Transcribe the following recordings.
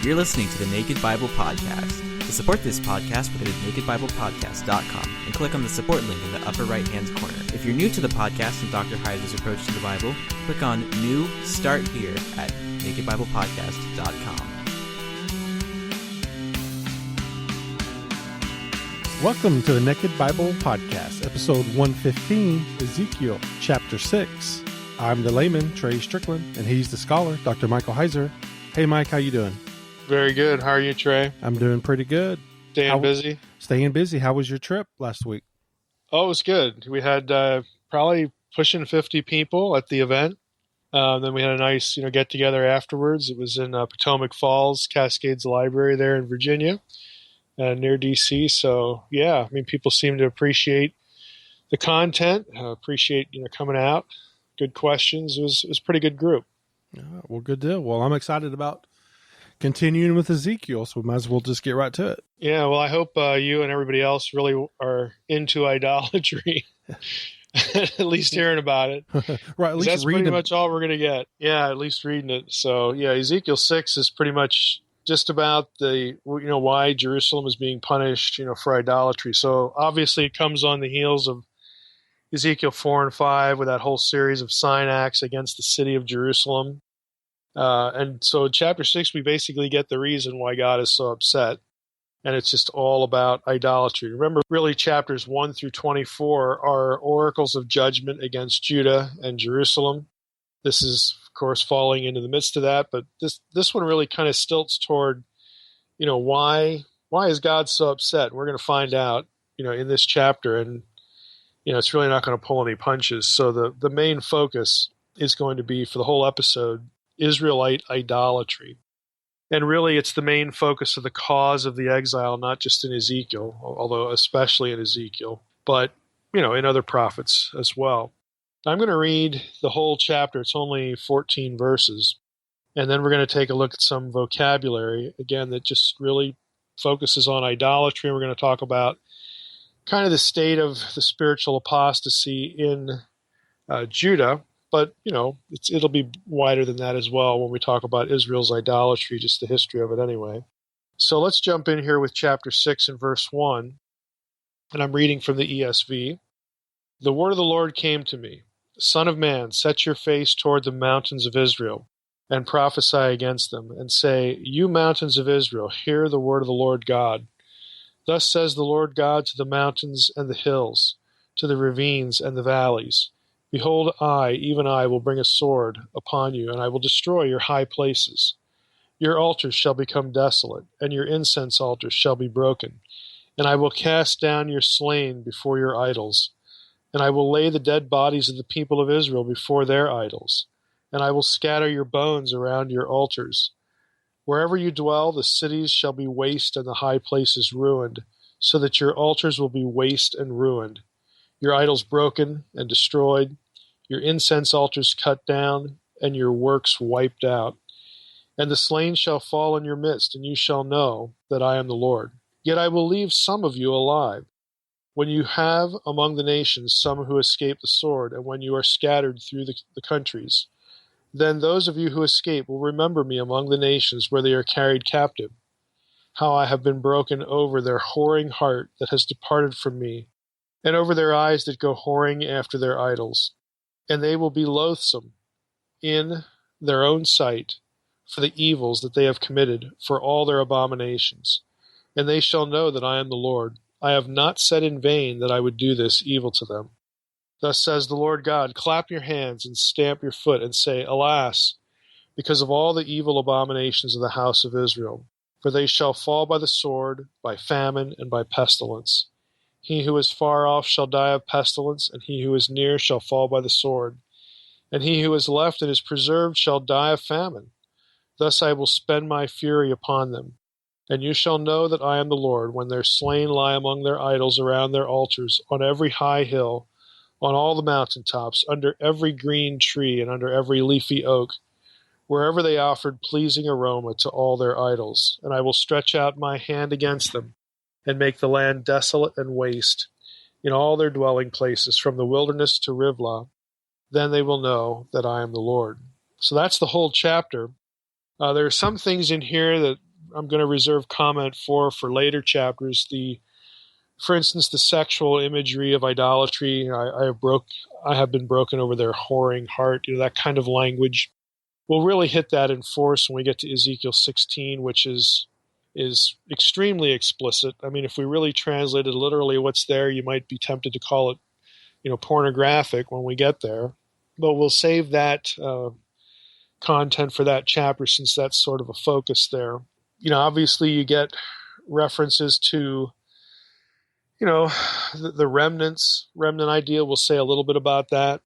You're listening to the Naked Bible Podcast. To support this podcast, visit nakedbiblepodcast.com and click on the support link in the upper right-hand corner. If you're new to the podcast and Dr. Heiser's approach to the Bible, click on New Start Here at nakedbiblepodcast.com. Welcome to the Naked Bible Podcast, episode 115, Ezekiel, chapter 6. I'm the layman, Trey Strickland, and he's the scholar, Dr. Michael Heiser. Hey, Mike, how you doing? Very good. How are you, Trey? I'm doing pretty good. Staying busy? Staying busy. How was your trip last week? Oh, it was good. We had probably pushing 50 people at the event. Then we had a nice, get-together afterwards. It was in Potomac Falls, Cascades Library there in Virginia, near D.C. So, yeah, people seem to appreciate the content, appreciate, coming out. Good questions. It was a pretty good group. Well, good deal. Well, I'm excited about continuing with Ezekiel, so we might as well just get right to it. Yeah, well, I hope you and everybody else really are into idolatry, at least hearing about it. Right, at least that's pretty much all we're going to get. Yeah, at least reading it. So, yeah, Ezekiel 6 is pretty much just about the, why Jerusalem is being punished, for idolatry. So, obviously, it comes on the heels of Ezekiel 4 and 5 with that whole series of sign acts against the city of Jerusalem. And so in chapter 6, we basically get the reason why God is so upset. And it's just all about idolatry. Remember, really, chapters 1 through 24 are oracles of judgment against Judah and Jerusalem. This is, of course, falling into the midst of that. But this one really kind of stilts toward, why is God so upset? We're going to find out, in this chapter. And it's really not going to pull any punches. So the main focus is going to be, for the whole episode, Israelite idolatry. And really, it's the main focus of the cause of the exile, not just in Ezekiel, although especially in Ezekiel, but, in other prophets as well. I'm going to read the whole chapter. It's only 14 verses. And then we're going to take a look at some vocabulary, again, that just really focuses on idolatry. And we're going to talk about kind of the state of the spiritual apostasy in Judah, but, it'll be wider than that as well when we talk about Israel's idolatry, just the history of it anyway. So let's jump in here with chapter 6 and verse 1, and I'm reading from the ESV. The word of the Lord came to me, Son of man, set your face toward the mountains of Israel, and prophesy against them, and say, You mountains of Israel, hear the word of the Lord God. Thus says the Lord God to the mountains and the hills, to the ravines and the valleys, Behold, I, even I, will bring a sword upon you, and I will destroy your high places. Your altars shall become desolate, and your incense altars shall be broken. And I will cast down your slain before your idols, and I will lay the dead bodies of the people of Israel before their idols, and I will scatter your bones around your altars. Wherever you dwell, the cities shall be waste and the high places ruined, so that your altars will be waste and ruined, your idols broken and destroyed, your incense altars cut down, and your works wiped out. And the slain shall fall in your midst, and you shall know that I am the Lord. Yet I will leave some of you alive. When you have among the nations some who escape the sword, and when you are scattered through the countries, then those of you who escape will remember me among the nations where they are carried captive, how I have been broken over their whoring heart that has departed from me, and over their eyes that go whoring after their idols. And they will be loathsome in their own sight for the evils that they have committed, for all their abominations. And they shall know that I am the Lord. I have not said in vain that I would do this evil to them. Thus says the Lord God, Clap your hands and stamp your foot and say, Alas, because of all the evil abominations of the house of Israel. For they shall fall by the sword, by famine, and by pestilence. He who is far off shall die of pestilence, and he who is near shall fall by the sword. And he who is left and is preserved shall die of famine. Thus I will spend my fury upon them. And you shall know that I am the Lord, when their slain lie among their idols around their altars, on every high hill, on all the mountaintops, under every green tree, and under every leafy oak, wherever they offered pleasing aroma to all their idols. And I will stretch out my hand against them, and make the land desolate and waste, in all their dwelling places, from the wilderness to Rivlah. Then they will know that I am the Lord. So that's the whole chapter. There are some things in here that I'm going to reserve comment for later chapters. For instance, the sexual imagery of idolatry. I have been broken over their whoring heart. That kind of language. We'll really hit that in force when we get to Ezekiel 16, which is extremely explicit. I mean, if we really translated literally what's there, you might be tempted to call it, pornographic when we get there. But we'll save that content for that chapter since that's sort of a focus there. Obviously you get references to, the remnant idea. We'll say a little bit about that.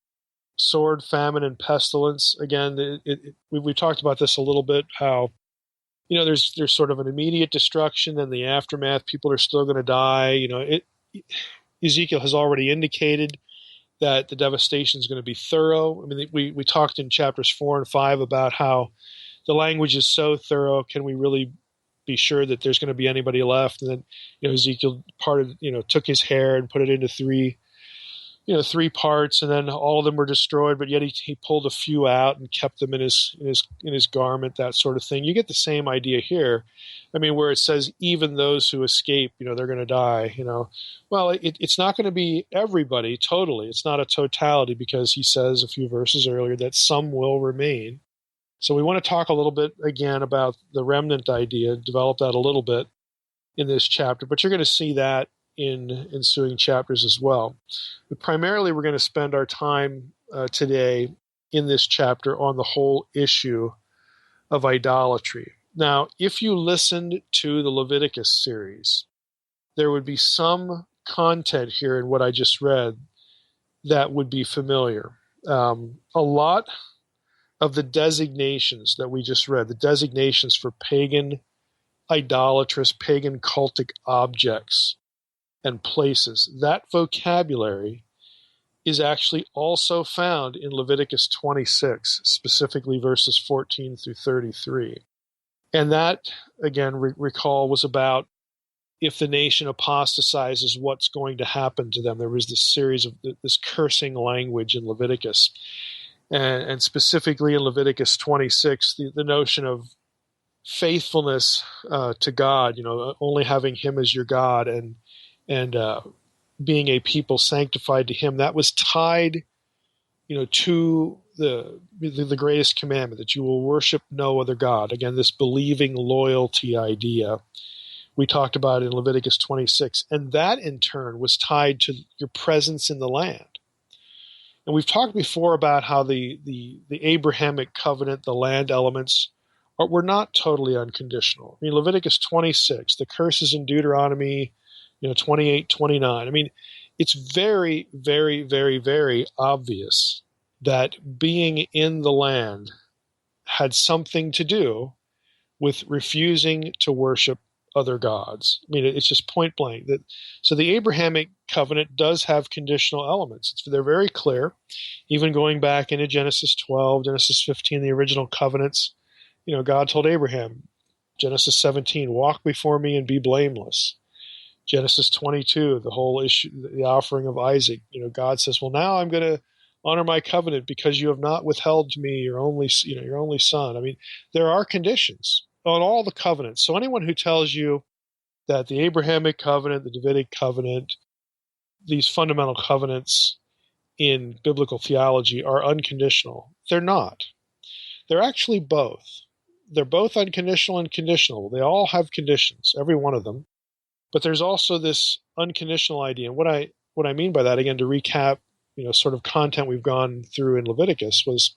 Sword, famine, and pestilence. Again, we talked about this a little bit, how, there's sort of an immediate destruction, and the aftermath, people are still going to die. Ezekiel has already indicated that the devastation is going to be thorough. I mean, we talked in chapters 4 and 5 about how the language is so thorough. Can we really be sure that there's going to be anybody left? And then, Ezekiel took his hair and put it into three parts, and then all of them were destroyed, but yet he pulled a few out and kept them in his garment, that sort of thing. You get the same idea here. I mean, where it says even those who escape, they're going to die. Well, it's not going to be everybody totally. It's not a totality, because he says a few verses earlier that some will remain. So we want to talk a little bit again about the remnant idea, develop that a little bit in this chapter, but you're going to see that in ensuing chapters as well. But primarily, we're going to spend our time today in this chapter on the whole issue of idolatry. Now, if you listened to the Leviticus series, there would be some content here in what I just read that would be familiar. A lot of the designations that we just read, the designations for pagan, idolatrous, pagan cultic objects and places, that vocabulary is actually also found in Leviticus 26, specifically verses 14 through 33. And that, again, recall, was about if the nation apostatizes, what's going to happen to them. There was this series of this cursing language in Leviticus. And specifically in Leviticus 26, the notion of faithfulness to God, only having Him as your God, and being a people sanctified to Him, that was tied, to the greatest commandment, that you will worship no other God. Again, this believing loyalty idea we talked about in Leviticus 26, and that in turn was tied to your presence in the land. And we've talked before about how the Abrahamic covenant, the land elements, were not totally unconditional. I mean, Leviticus 26, the curses in Deuteronomy, 28, 29. I mean, it's very, very, very, very obvious that being in the land had something to do with refusing to worship other gods. I mean, it's just point blank. So the Abrahamic covenant does have conditional elements. They're very clear, even going back into Genesis 12, Genesis 15, the original covenants. God told Abraham, Genesis 17, walk before me and be blameless. Genesis 22, the whole issue, the offering of Isaac. God says, well, now I'm going to honor my covenant because you have not withheld to me your only son. I mean, there are conditions on all the covenants. So anyone who tells you that the Abrahamic covenant, the Davidic covenant, these fundamental covenants in biblical theology are unconditional, they're not. They're actually both. They're both unconditional and conditional. They all have conditions, every one of them. But there's also this unconditional idea. And what I mean by that, again, to recap, sort of content we've gone through in Leviticus, was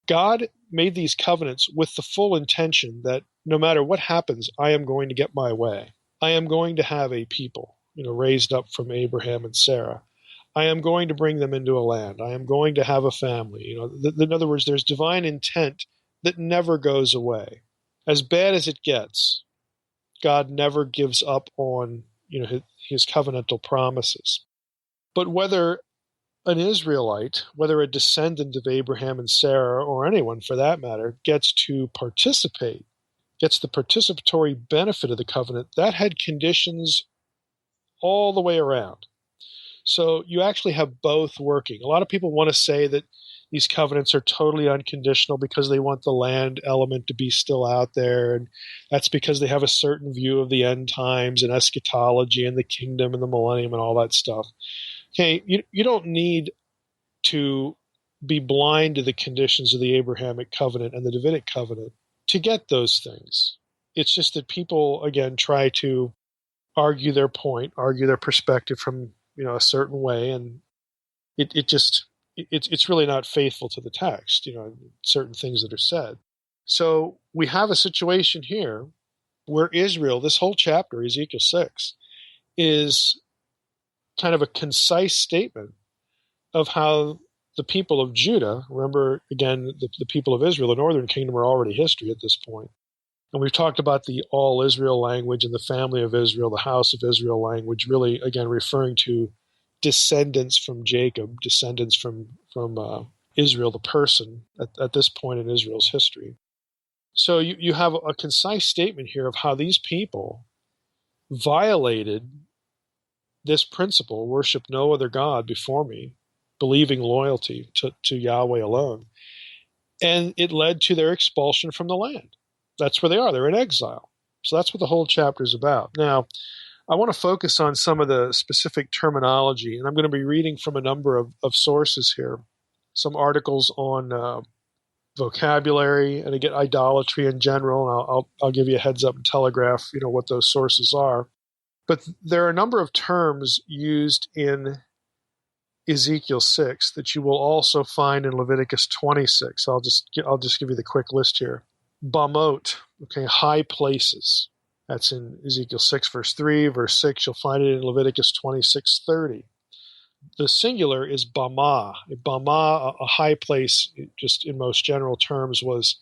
God made these covenants with the full intention that no matter what happens, I am going to get my way. I am going to have a people, raised up from Abraham and Sarah. I am going to bring them into a land. I am going to have a family. In other words, there's divine intent that never goes away. As bad as it gets, God never gives up on, his covenantal promises. But whether an Israelite, whether a descendant of Abraham and Sarah, or anyone for that matter, gets to participate, gets the participatory benefit of the covenant, that had conditions all the way around. So you actually have both working. A lot of people want to say that These covenants are totally unconditional because they want the land element to be still out there. And that's because they have a certain view of the end times and eschatology and the kingdom and the millennium and all that stuff. Okay, you don't need to be blind to the conditions of the Abrahamic covenant and the Davidic covenant to get those things. It's just that people, again, try to argue their point, argue their perspective from a certain way, and it's really not faithful to the text, certain things that are said. So we have a situation here where Israel, this whole chapter, Ezekiel 6, is kind of a concise statement of how the people of Judah, remember, again, the people of Israel, the northern kingdom, are already history at this point. And we've talked about the all Israel language and the family of Israel, the house of Israel language, really, again, referring to descendants from Jacob, descendants from Israel, the person, at this point in Israel's history. So you have a concise statement here of how these people violated this principle, worship no other God before me, believing loyalty to Yahweh alone. And it led to their expulsion from the land. That's where they are. They're in exile. So that's what the whole chapter is about. Now, I want to focus on some of the specific terminology, and I'm going to be reading from a number of sources here, some articles on vocabulary, and again, idolatry in general, and I'll give you a heads up and telegraph, what those sources are. But there are a number of terms used in Ezekiel 6 that you will also find in Leviticus 26. I'll just give you the quick list here. Bamot, okay, high places. That's in Ezekiel 6, verse 3. Verse 6, you'll find it in Leviticus 26:30. The singular is Bama. Bama, a high place, just in most general terms, was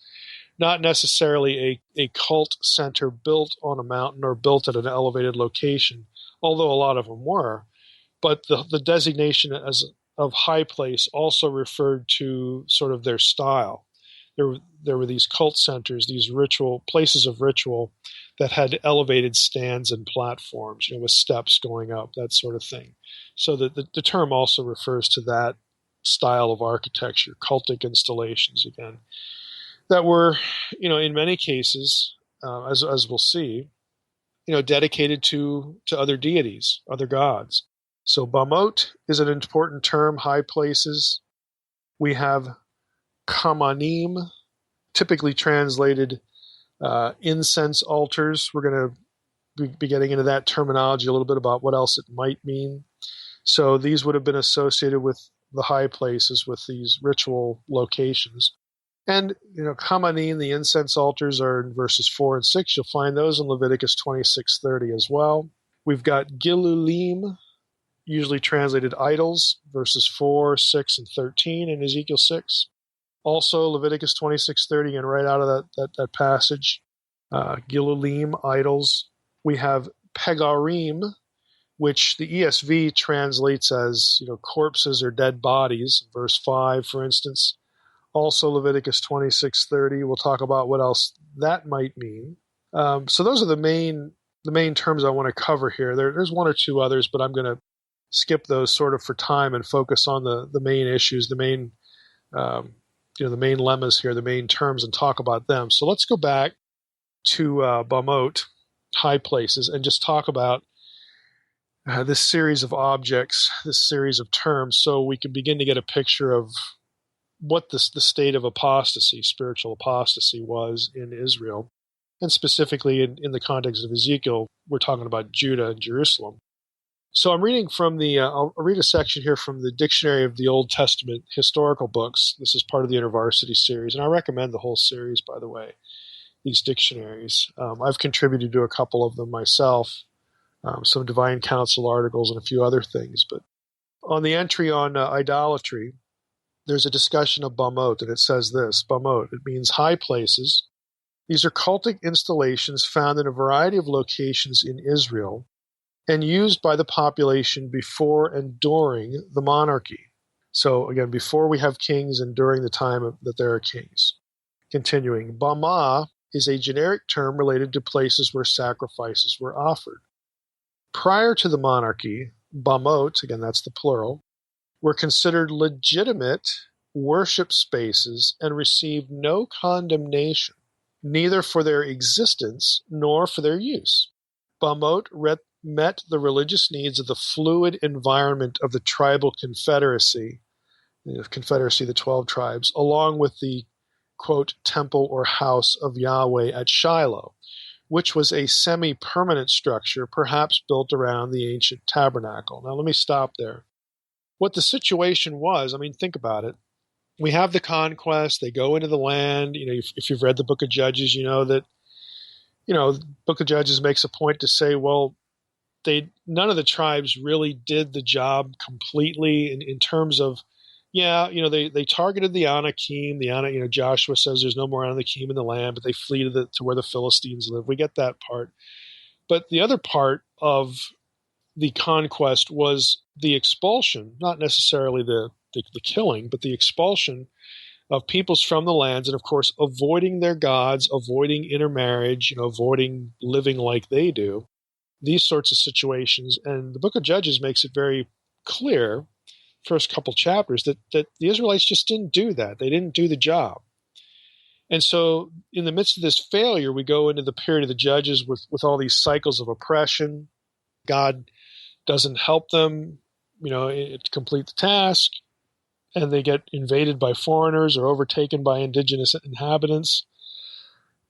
not necessarily a cult center built on a mountain or built at an elevated location, although a lot of them were. But the designation of high place also referred to sort of their style. There were these cult centers, these places of ritual that had elevated stands and platforms, with steps going up, that sort of thing. So the term also refers to that style of architecture, cultic installations, again, that were, in many cases, as we'll see, dedicated to other deities, other gods. So Bamot is an important term, high places. We have Kamanim, typically translated incense altars. We're going to be getting into that terminology a little bit about what else it might mean. So these would have been associated with the high places, with these ritual locations. And, Kamanim, the incense altars, are in verses 4 and 6. You'll find those in Leviticus 26:30 as well. We've got Gilulim, usually translated idols, verses 4, 6, and 13 in Ezekiel 6. Also, Leviticus 26:30, and right out of that passage, Gilulim, idols. We have Pegarim, which the ESV translates as, corpses or dead bodies, verse 5, for instance. Also, Leviticus 26:30. We'll talk about what else that might mean. So those are the main terms I want to cover here. There's one or two others, but I'm going to skip those sort of for time and focus on the main issues, the main lemmas here, the main terms, and talk about them. So let's go back to Bamot, high places, and just talk about this series of objects, this series of terms, so we can begin to get a picture of what the state of apostasy, spiritual apostasy, was in Israel. And specifically in the context of Ezekiel, we're talking about Judah and Jerusalem. So I'm reading from I'll read a section here from the Dictionary of the Old Testament Historical Books. This is part of the InterVarsity series, and I recommend the whole series, by the way, these dictionaries. I've contributed to a couple of them myself, some Divine Council articles and a few other things. But on the entry on idolatry, there's a discussion of Bamot, and it says this, Bamot, it means high places. These are cultic installations found in a variety of locations in Israel and used by the population before and during the monarchy. So again, before we have kings and during the time that there are kings. Continuing, Bama is a generic term related to places where sacrifices were offered. Prior to the monarchy, Bamot, again that's the plural, were considered legitimate worship spaces and received no condemnation, neither for their existence nor for their use. Bamot met the religious needs of the fluid environment of the tribal confederacy, the confederacy of the 12 tribes, along with the, quote, temple or house of Yahweh at Shiloh, which was a semi-permanent structure, perhaps built around the ancient tabernacle. Now, let me stop there. What the situation was, I mean, think about it. We have the conquest. They go into the land. If you've read the book of Judges, you know that, the book of Judges makes a point to say, well, none of the tribes really did the job completely in terms of, they targeted the Anakim. Joshua says there's no more Anakim in the land, but they flee to where the Philistines live. We get that part. But the other part of the conquest was the expulsion, not necessarily the killing, but the expulsion of peoples from the lands, and of course, avoiding their gods, avoiding intermarriage, avoiding living like they do, these sorts of situations. And the book of Judges makes it very clear, first couple chapters, that the Israelites just didn't do that. They didn't do the job. And so in the midst of this failure, we go into the period of the Judges with all these cycles of oppression. God doesn't help them, to complete the task, and they get invaded by foreigners or overtaken by indigenous inhabitants.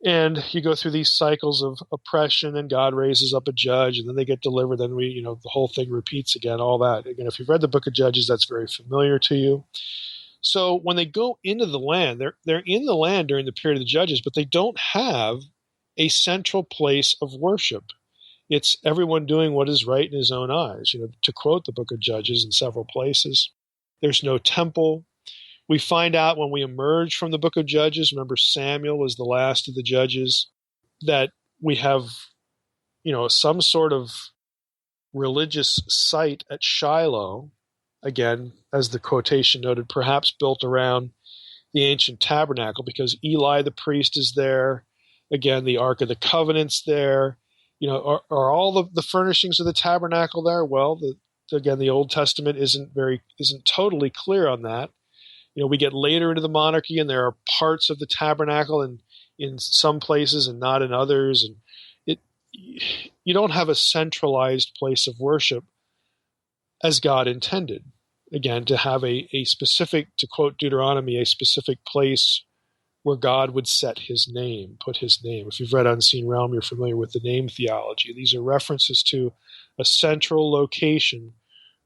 And you go through these cycles of oppression, and God raises up a judge, and then they get delivered. Then the whole thing repeats again, all that. Again, if you've read the book of Judges, that's very familiar to you. So when they go into the land, they're in the land during the period of the Judges, but they don't have a central place of worship. It's everyone doing what is right in his own eyes, to quote the book of Judges in several places. There's no temple. We find out when we emerge from the book of Judges, remember Samuel is the last of the judges, that we have, some sort of religious site at Shiloh, again, as the quotation noted, perhaps built around the ancient tabernacle, because Eli the priest is there. Again, the Ark of the Covenant's there. Are all the furnishings of the tabernacle there? Well, again, the Old Testament isn't totally clear on that. We get later into the monarchy, and there are parts of the tabernacle in some places and not in others. And you don't have a centralized place of worship as God intended. Again, to have a specific, to quote Deuteronomy, a specific place where God would set his name, put his name. If you've read Unseen Realm, you're familiar with the name theology. These are references to a central location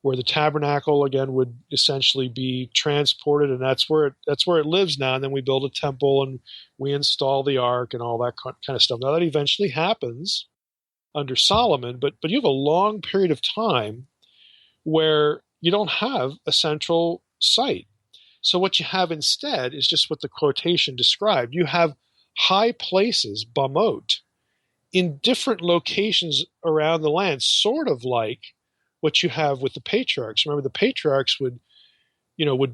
where the tabernacle, again, would essentially be transported, and that's where it lives now. And then we build a temple, and we install the ark and all that kind of stuff. Now, that eventually happens under Solomon, but you have a long period of time where you don't have a central site. So what you have instead is just what the quotation described. You have high places, bamot, in different locations around the land, sort of like what you have with the patriarchs. Remember, the patriarchs would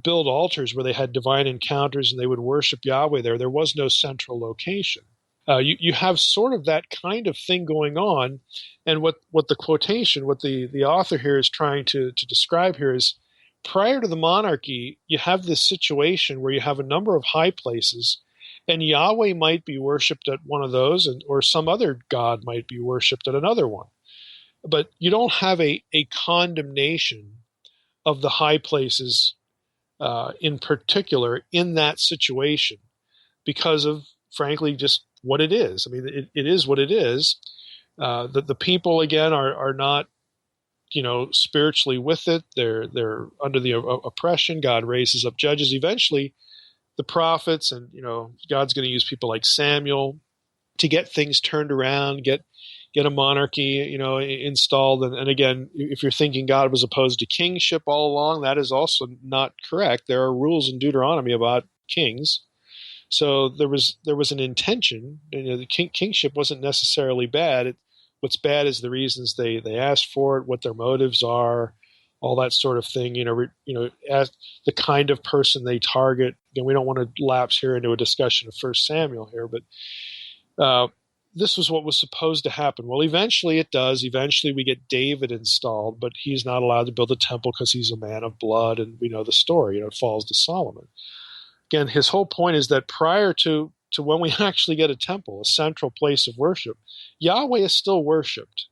build altars where they had divine encounters and they would worship Yahweh there. There was no central location. You have sort of that kind of thing going on. And what the quotation, what the author here is trying to describe here is, prior to the monarchy, you have this situation where you have a number of high places, and Yahweh might be worshipped at one of those, or some other god might be worshipped at another one. But you don't have a condemnation of the high places in particular in that situation because of, frankly, just what it is. I mean, it is what it is. The people, again, are not spiritually with it. They're under the oppression. God raises up judges. Eventually, the prophets, and God's going to use people like Samuel to get things turned around, get a monarchy, installed. And again, if you're thinking God was opposed to kingship all along, that is also not correct. There are rules in Deuteronomy about kings. So there was an intention. The kingship wasn't necessarily bad. What's bad is the reasons they asked for it, what their motives are, all that sort of thing. As the kind of person they target. Again, we don't want to lapse here into a discussion of 1 Samuel here, but this was what was supposed to happen. Well, eventually it does. Eventually we get David installed, but he's not allowed to build a temple because he's a man of blood, and we know the story. It falls to Solomon. Again, his whole point is that prior to when we actually get a temple, a central place of worship, Yahweh is still worshipped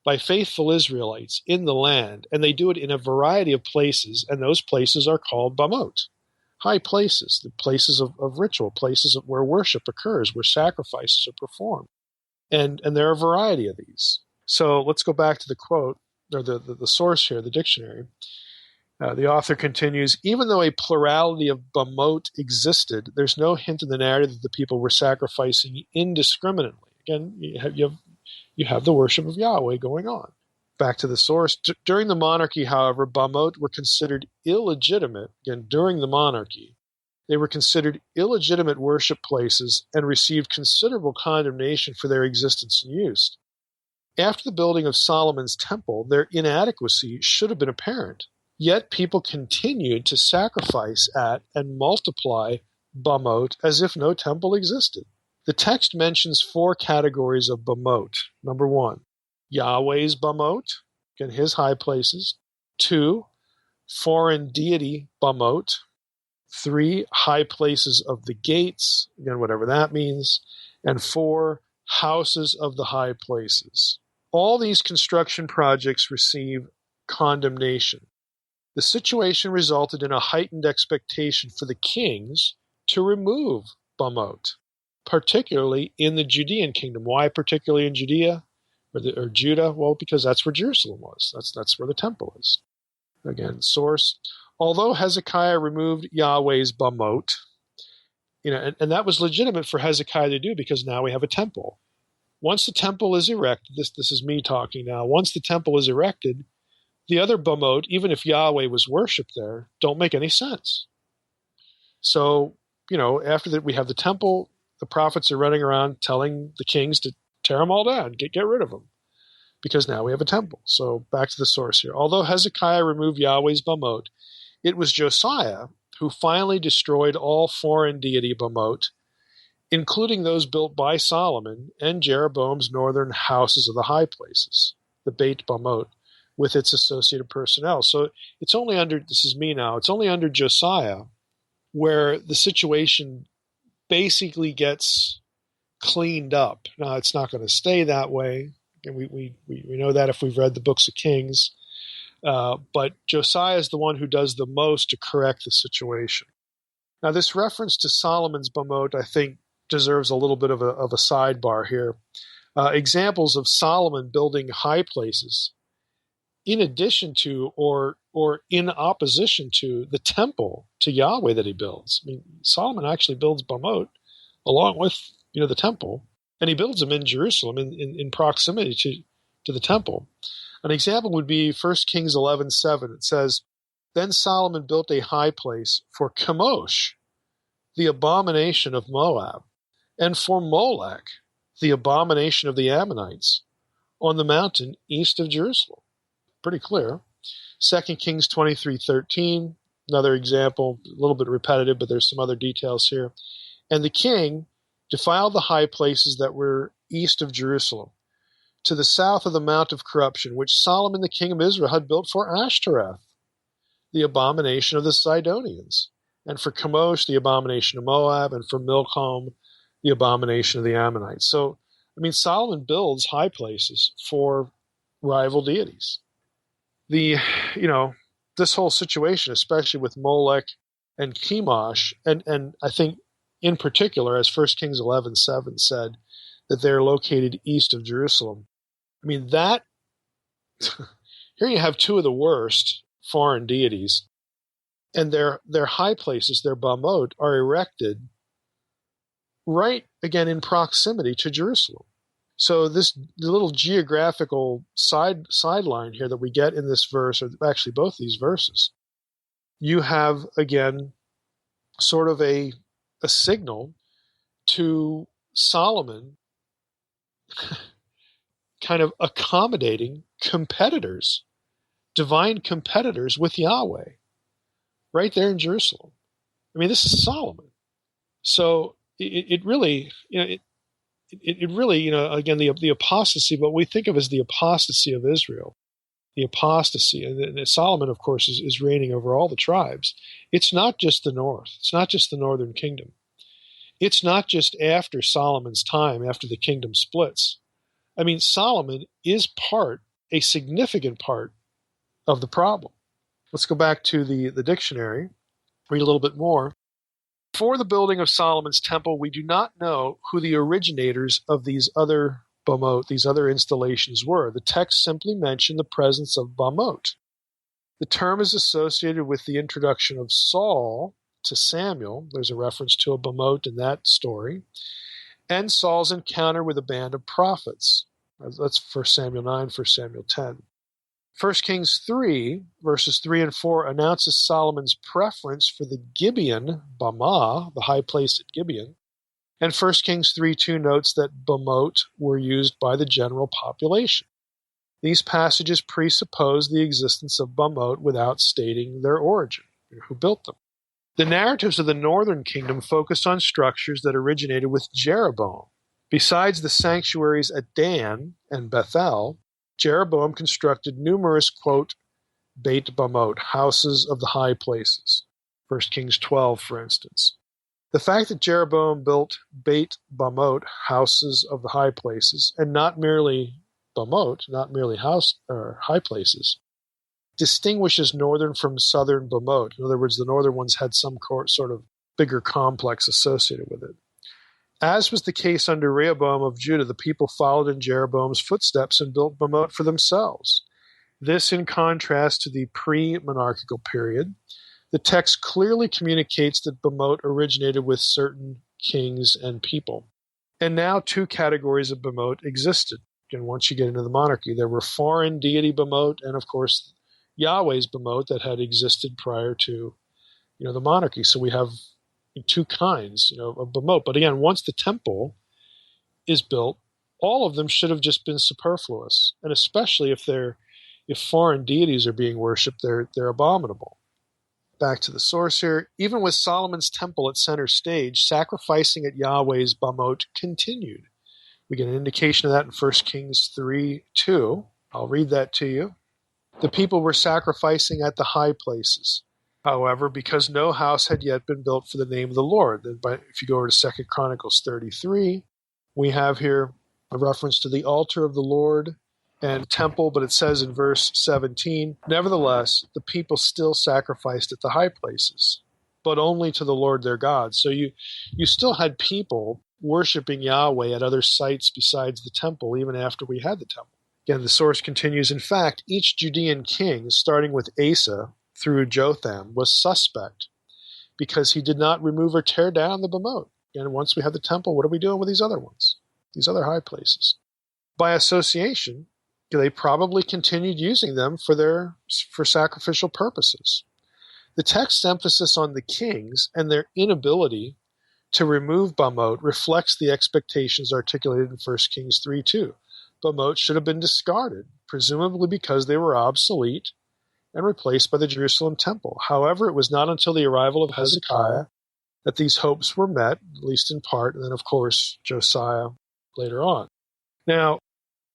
by faithful Israelites in the land, and they do it in a variety of places, and those places are called bamot, high places, the places of ritual, places where worship occurs, where sacrifices are performed. And there are a variety of these. So let's go back to the quote, or the source here, the dictionary. The author continues, even though a plurality of bamot existed, there's no hint in the narrative that the people were sacrificing indiscriminately. Again, you have the worship of Yahweh going on. Back to the source. During the monarchy, however, bamot were considered illegitimate. Again, during the monarchy, they were considered illegitimate worship places and received considerable condemnation for their existence and use. After the building of Solomon's temple, their inadequacy should have been apparent. Yet people continued to sacrifice at and multiply bamot as if no temple existed. The text mentions 4 categories of bamot. Number 1, Yahweh's bamot, again, his high places. 2, foreign deity bamot. 3, high places of the gates, again, whatever that means. And 4, houses of the high places. All these construction projects receive condemnation. The situation resulted in a heightened expectation for the kings to remove bamot, particularly in the Judean kingdom. Why particularly in Judea or Judah? Well, because that's where Jerusalem was. That's where the temple is. Again, source. Although Hezekiah removed Yahweh's bamot, and that was legitimate for Hezekiah to do because now we have a temple. Once the temple is erected, this is me talking now. Once the temple is erected, the other bamot, even if Yahweh was worshipped there, don't make any sense. So, after that, we have the temple. The prophets are running around telling the kings to tear them all down, get rid of them, because now we have a temple. So back to the source here. Although Hezekiah removed Yahweh's bamot, it was Josiah who finally destroyed all foreign deity bamot, including those built by Solomon and Jeroboam's northern houses of the high places, the Beit Bamot, with its associated personnel. So it's only under, this is me now, it's only under Josiah where the situation basically gets cleaned up. Now, it's not going to stay that way. And we know that if we've read the books of Kings. But Josiah is the one who does the most to correct the situation. Now, this reference to Solomon's bamot, I think, deserves a little bit of a sidebar here. Examples of Solomon building high places in addition to or in opposition to the temple to Yahweh that he builds. I mean, Solomon actually builds bamot along with the temple, and he builds them in Jerusalem in proximity to the temple. An example would be 1 Kings 11:7. It says, "Then Solomon built a high place for Chemosh, the abomination of Moab, and for Molech, the abomination of the Ammonites, on the mountain east of Jerusalem." Pretty clear. 2 Kings 23:13, another example, a little bit repetitive, but there's some other details here. "And the king defiled the high places that were east of Jerusalem, to the south of the Mount of Corruption, which Solomon the king of Israel had built for Ashtoreth, the abomination of the Sidonians, and for Chemosh, the abomination of Moab, and for Milcom, the abomination of the Ammonites." So, I mean, Solomon builds high places for rival deities. This whole situation, especially with Molech and Chemosh, and I think in particular, as 1 Kings 11:7 said, that they're located east of Jerusalem. I mean, that here you have two of the worst foreign deities, and their high places, their bamot, are erected right, again, in proximity to Jerusalem. So the little geographical sideline here that we get in this verse, or actually both these verses, you have, again, sort of a signal to Solomon kind of accommodating competitors, divine competitors with Yahweh, right there in Jerusalem. I mean, this is Solomon. So it really, it really, again, the apostasy, what we think of as the apostasy of Israel, the apostasy, and Solomon, of course, is reigning over all the tribes. It's not just the north. It's not just the northern kingdom. It's not just after Solomon's time, after the kingdom splits. I mean, Solomon is a significant part of the problem. Let's go back to the dictionary, read a little bit more. For the building of Solomon's temple, we do not know who the originators of these other Bamot, these other installations were. The text simply mentioned the presence of Bamot. The term is associated with the introduction of Saul to Samuel. There's a reference to a Bamot in that story. And Saul's encounter with a band of prophets. That's 1 Samuel 9, 1 Samuel 10. 1 Kings 3, verses 3 and 4, announces Solomon's preference for the Gibeon, Bamah, the high place at Gibeon. And 1 Kings 3:2 notes that Bamot were used by the general population. These passages presuppose the existence of Bamot without stating their origin, who built them. The narratives of the northern kingdom focus on structures that originated with Jeroboam. Besides the sanctuaries at Dan and Bethel, Jeroboam constructed numerous, quote, Beit Bamot, houses of the high places. 1 Kings 12, for instance. The fact that Jeroboam built Beit Bamot, houses of the high places, and not merely Bamot, not merely house or high places, distinguishes northern from southern Bamot. In other words, the northern ones had some sort of bigger complex associated with it. As was the case under Rehoboam of Judah, the people followed in Jeroboam's footsteps and built Bamot for themselves. This in contrast to the pre-monarchical period. The text clearly communicates that Bamot originated with certain kings and people. And now two categories of Bamot existed. And once you get into the monarchy, there were foreign deity Bamot and, of course, Yahweh's Bamot that had existed prior to, the monarchy. So we have two kinds, of Bamot. But again, once the temple is built, all of them should have just been superfluous. And especially if foreign deities are being worshipped, they're abominable. Back to the source here. Even with Solomon's temple at center stage, sacrificing at Yahweh's Bamot continued. We get an indication of that in 1 Kings 3:2. I'll read that to you. The people were sacrificing at the high places. However, because no house had yet been built for the name of the Lord. Then if you go over to 2 Chronicles 33, we have here a reference to the altar of the Lord and temple, but it says in verse 17, nevertheless, the people still sacrificed at the high places, but only to the Lord their God. So you still had people worshiping Yahweh at other sites besides the temple, even after we had the temple. Again, the source continues, in fact, each Judean king, starting with Asa through Jotham, was suspect because he did not remove or tear down the Bamot. And once we have the temple, what are we doing with these other ones, these other high places? By association, they probably continued using them for sacrificial purposes. The text's emphasis on the kings and their inability to remove Bamot reflects the expectations articulated in 1 Kings 3:2. Bamot should have been discarded, presumably because they were obsolete and replaced by the Jerusalem temple. However, it was not until the arrival of Hezekiah that these hopes were met, at least in part, and then, of course, Josiah later on. Now,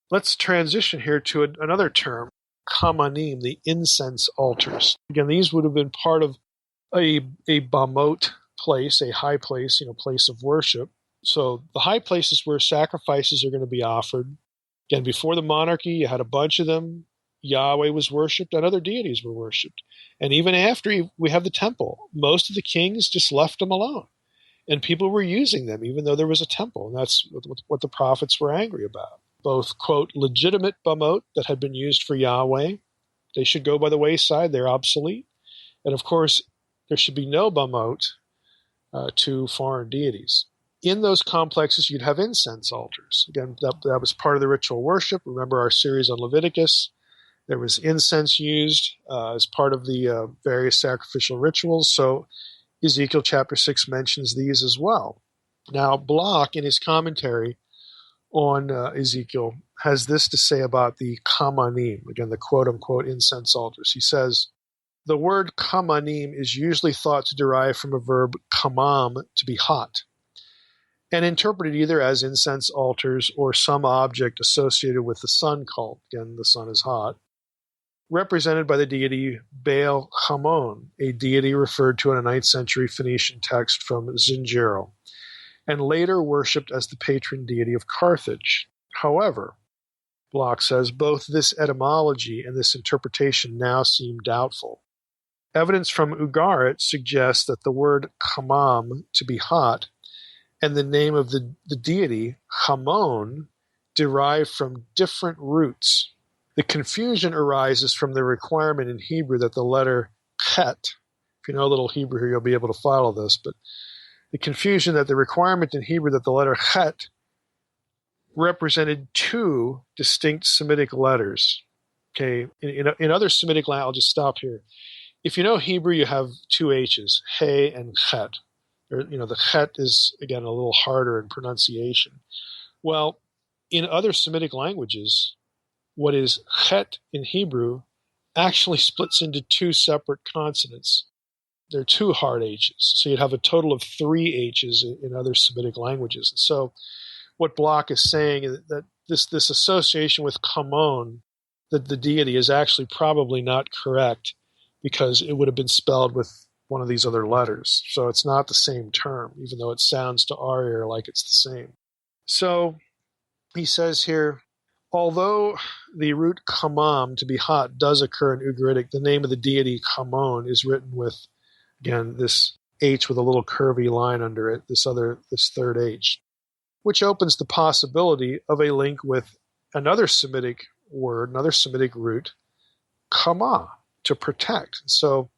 let's transition here to another term, kamanim, the incense altars. Again, these would have been part of a Bamot place, a high place, place of worship. So the high places where sacrifices are going to be offered. Again, before the monarchy, you had a bunch of them. Yahweh was worshipped and other deities were worshipped. And even after we have the temple, most of the kings just left them alone. And people were using them even though there was a temple. And that's what the prophets were angry about. Both, quote, legitimate Bamot that had been used for Yahweh, they should go by the wayside, they're obsolete. And of course, there should be no Bamot to foreign deities. In those complexes, you'd have incense altars. Again, that was part of the ritual worship. Remember our series on Leviticus. There was incense used as part of the various sacrificial rituals. So Ezekiel chapter 6 mentions these as well. Now, Bloch, in his commentary on Ezekiel, has this to say about the kamanim, again, the quote-unquote incense altars. He says, the word kamanim is usually thought to derive from a verb kamam, to be hot. and interpreted either as incense altars or some object associated with the sun cult. Again, the sun is hot. Represented by the deity Baal Hamon, a deity referred to in a 9th century Phoenician text from Zingaro, and later worshipped as the patron deity of Carthage. However, Bloch says both this etymology and this interpretation now seem doubtful. Evidence from Ugarit suggests that the word Hamam, to be hot, and the name of the deity, Hamon, derive from different roots. The confusion arises from the requirement in Hebrew that the letter chet, if you know a little Hebrew here, you'll be able to follow this, but the confusion that the requirement in Hebrew that the letter chet represented two distinct Semitic letters. Okay, in other Semitic language, I'll just stop here. If you know Hebrew, you have two H's, he and chet. The chet is, again, a little harder in pronunciation. Well, in other Semitic languages, what is chet in Hebrew actually splits into two separate consonants. There are two hard H's. So you'd have a total of three H's in other Semitic languages. And so what Bloch is saying is that this association with Kamon, that the deity, is actually probably not correct because it would have been spelled with one of these other letters. So it's not the same term, even though it sounds to our ear like it's the same. So he says here, although the root kamam, to be hot, does occur in Ugaritic, the name of the deity Kamon is written with, again, this H with a little curvy line under it, this third H, which opens the possibility of a link with another Semitic word, another Semitic root, kama, to protect. So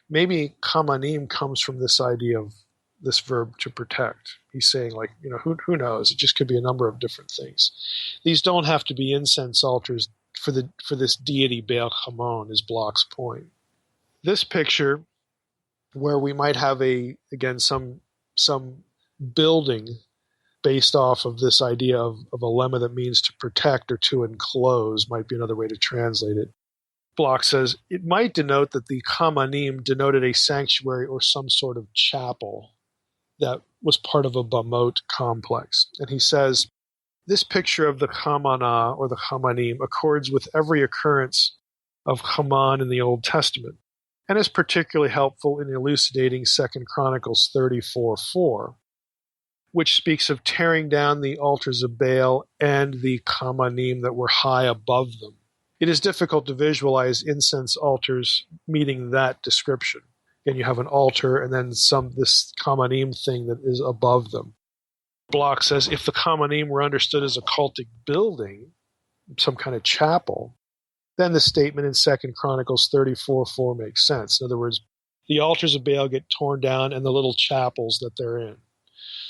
maybe kamanim comes from this idea of this verb to protect. He's saying, who knows? It just could be a number of different things. These don't have to be incense altars for this deity Baal Hamon, is Bloch's point. This picture, where we might have some building based off of this idea of a lemma that means to protect or to enclose, might be another way to translate it. Bloch says it might denote that the Kamanim denoted a sanctuary or some sort of chapel that was part of a Bamot complex. And he says, this picture of the Kamana or the Kamanim accords with every occurrence of Haman in the Old Testament, and is particularly helpful in elucidating 2 Chronicles 34:4, which speaks of tearing down the altars of Baal and the Kamanim that were high above them. It is difficult to visualize incense altars meeting that description. And you have an altar and then this Kamanim thing that is above them. Bloch says if the Kamanim were understood as a cultic building, some kind of chapel, then the statement in 2 Chronicles 34:4 makes sense. In other words, the altars of Baal get torn down and the little chapels that they're in.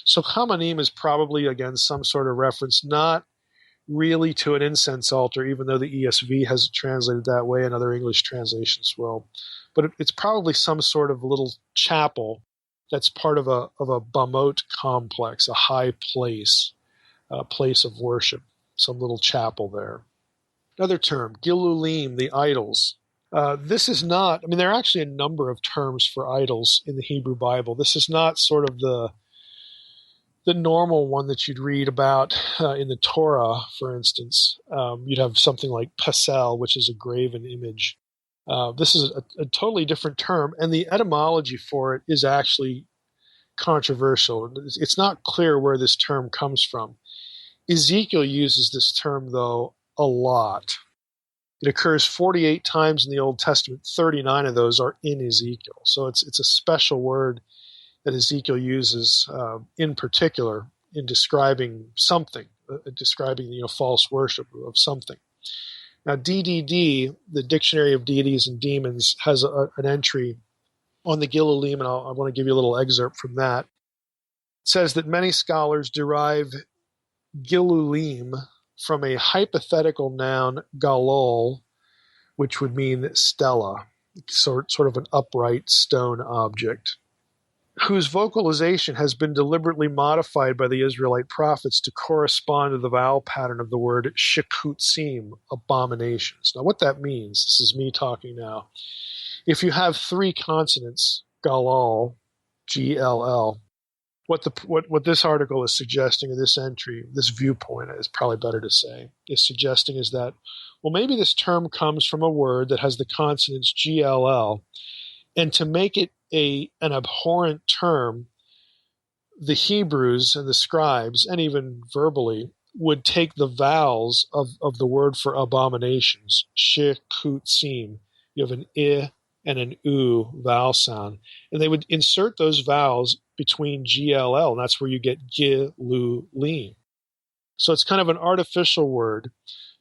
So Kamanim is probably, again, some sort of reference, not really to an incense altar, even though the ESV has it translated that way and other English translations will. But it's probably some sort of little chapel that's part of a Bamot complex, a high place, a place of worship, some little chapel there. Another term, Gilulim, the idols. This is not, there are actually a number of terms for idols in the Hebrew Bible. This is not sort of the normal one that you'd read about in the Torah, for instance. You'd have something like pasel, which is a graven image. This is a totally different term, and the etymology for it is actually controversial. It's not clear where this term comes from. Ezekiel uses this term, though, a lot. It occurs 48 times in the Old Testament. 39 of those are in Ezekiel. So it's a special word that Ezekiel uses in particular in describing something, describing false worship of something. Now, DDD, the Dictionary of Deities and Demons, has an entry on the Gilulim, and I want to give you a little excerpt from that. It says that many scholars derive Gilulim from a hypothetical noun, galol, which would mean stela, sort of an upright stone object, whose vocalization has been deliberately modified by the Israelite prophets to correspond to the vowel pattern of the word shikutzim, abominations. Now, what that means, this is me talking now, if you have three consonants, galal, G-L-L, what this article is suggesting, or this entry, this viewpoint is probably better to say, is suggesting is that, well, maybe this term comes from a word that has the consonants GLL, and to make it an abhorrent term, the Hebrews and the scribes, and even verbally, would take the vowels of the word for abominations, shi, kut, sim. You have an I and an U vowel sound, and they would insert those vowels between GLL, and that's where you get gilulim. So it's kind of an artificial word,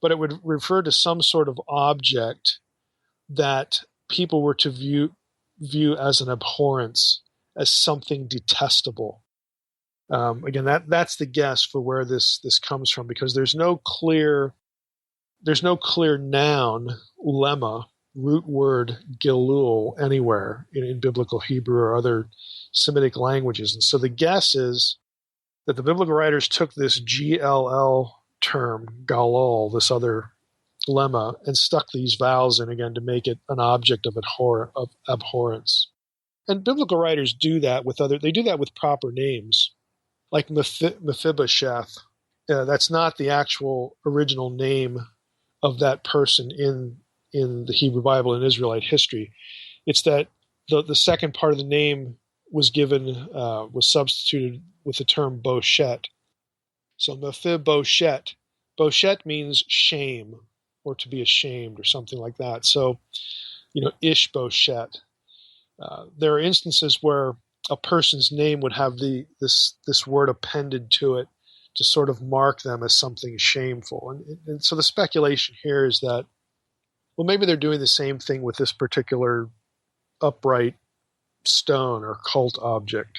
but it would refer to some sort of object that people were to view as an abhorrence, as something detestable. Again, that's the guess for where this comes from, because there's no clear noun lemma, root word gilul, anywhere in biblical Hebrew or other Semitic languages. And so the guess is that the biblical writers took this GLL term, galol, this other lemma, and stuck these vowels in again to make it an object of abhorrence. And biblical writers do that with proper names, like Mephibosheth. That's not the actual original name of that person in the Hebrew Bible and Israelite history. It's that the second part of the name was substituted with the term Boshet. So Mephibosheth. Boshet means shame, or to be ashamed, or something like that. So, Ishboshet. There are instances where a person's name would have this word appended to it to sort of mark them as something shameful. And so the speculation here is that, well, maybe they're doing the same thing with this particular upright stone or cult object.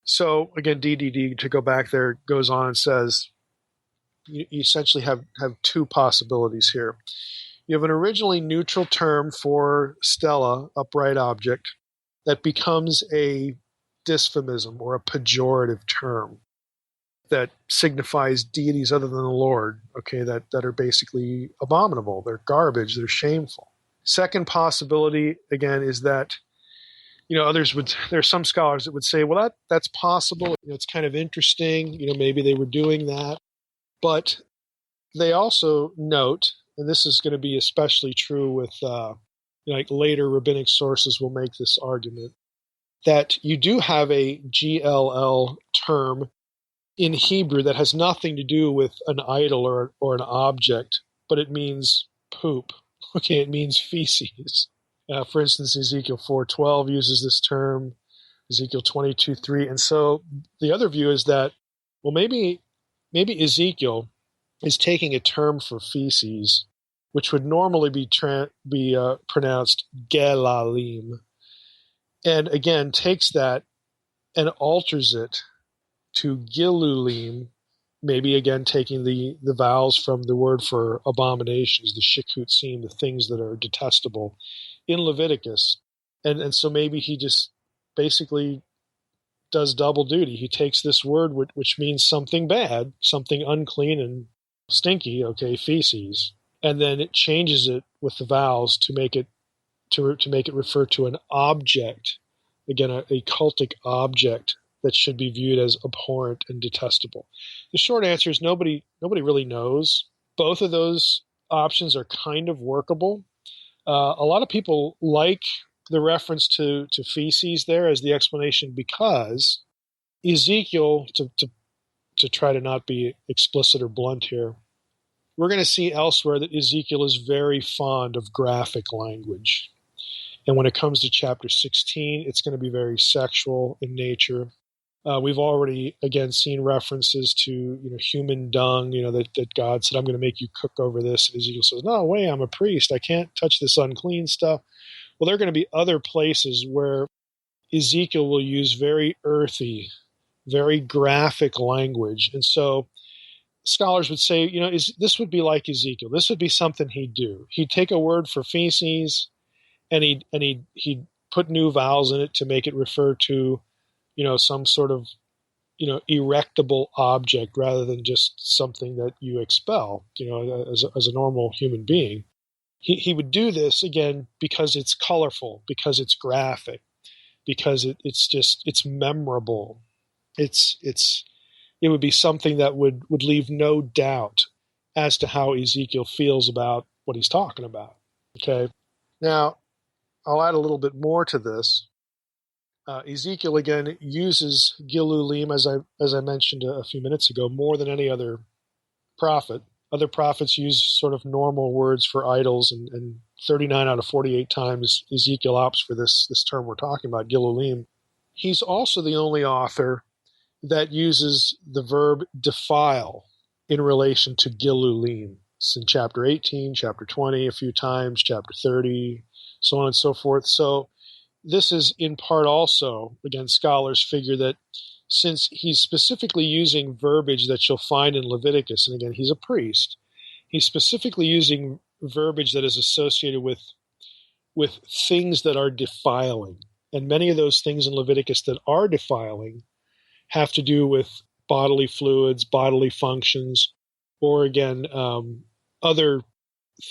So again, DDD, to go back there, goes on and says, you essentially have two possibilities here. You have an originally neutral term for stela, upright object, that becomes a dysphemism or a pejorative term that signifies deities other than the Lord, okay, that are basically abominable. They're garbage. They're shameful. Second possibility, again, is that, there's some scholars that would say, well, that's possible. It's kind of interesting. Maybe they were doing that. But they also note, and this is going to be especially true with, like later rabbinic sources will make this argument, that you do have a GLL term in Hebrew that has nothing to do with an idol or an object, but it means poop. Okay, it means feces. For instance, Ezekiel 4:12 uses this term, Ezekiel 22:3. And so the other view is that, well, maybe Ezekiel is taking a term for feces, which would normally be pronounced gelalim, and again takes that and alters it to gilulim, maybe again taking the vowels from the word for abominations, the shikutsim, the things that are detestable, in Leviticus. And so maybe he just basically does double duty. He takes this word which means something bad, something unclean and stinky, okay, feces, and then it changes it with the vowels to make it refer to an object, again a cultic object that should be viewed as abhorrent and detestable. The short answer is nobody really knows. Both of those options are kind of workable. A lot of people like the reference to feces there as the explanation, because Ezekiel, to try to not be explicit or blunt here, we're going to see elsewhere that Ezekiel is very fond of graphic language. And when it comes to chapter 16, it's going to be very sexual in nature. We've already, again, seen references to human dung, that God said, I'm going to make you cook over this. And Ezekiel says, no way, I'm a priest. I can't touch this unclean stuff. Well, there are going to be other places where Ezekiel will use very earthy, very graphic language. And so scholars would say, this would be like Ezekiel. This would be something he'd do. He'd take a word for feces and he'd put new vowels in it to make it refer to some sort of, erectable object rather than just something that you expel, as a normal human being. He would do this, again, because it's colorful, because it's graphic, because it's memorable. It would be something that would leave no doubt as to how Ezekiel feels about what he's talking about. Okay. Now, I'll add a little bit more to this. Ezekiel again uses Gilulim, as I mentioned a few minutes ago, more than any other prophet. Other prophets use sort of normal words for idols, and 39 out of 48 times Ezekiel opts for this term we're talking about, Gilulim. He's also the only author that uses the verb defile in relation to Gilulim. It's in chapter 18, chapter 20 a few times, chapter 30, so on and so forth. So this is in part also, again, scholars figure that since he's specifically using verbiage that you'll find in Leviticus, and again, he's a priest, he's specifically using verbiage that is associated with things that are defiling. And many of those things in Leviticus that are defiling have to do with bodily fluids, bodily functions, or again, other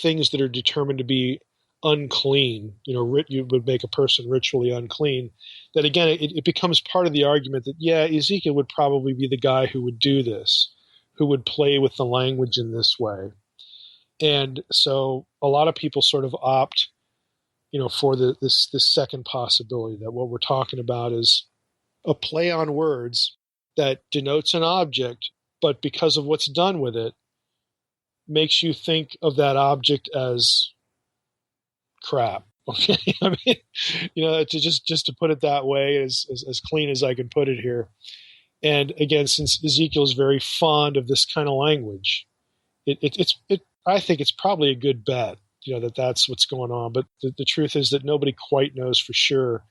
things that are determined to be unclean. You would make a person ritually unclean. That again, it becomes part of the argument that, yeah, Ezekiel would probably be the guy who would do this, who would play with the language in this way. And so a lot of people sort of opt, for this second possibility, that what we're talking about is a play on words that denotes an object, but because of what's done with it, makes you think of that object as crap. Okay, I mean, to just to put it that way, as clean as I can put it here. And again, since Ezekiel is very fond of this kind of language, I think it's probably a good bet, that's what's going on. But the truth is that nobody quite knows for sure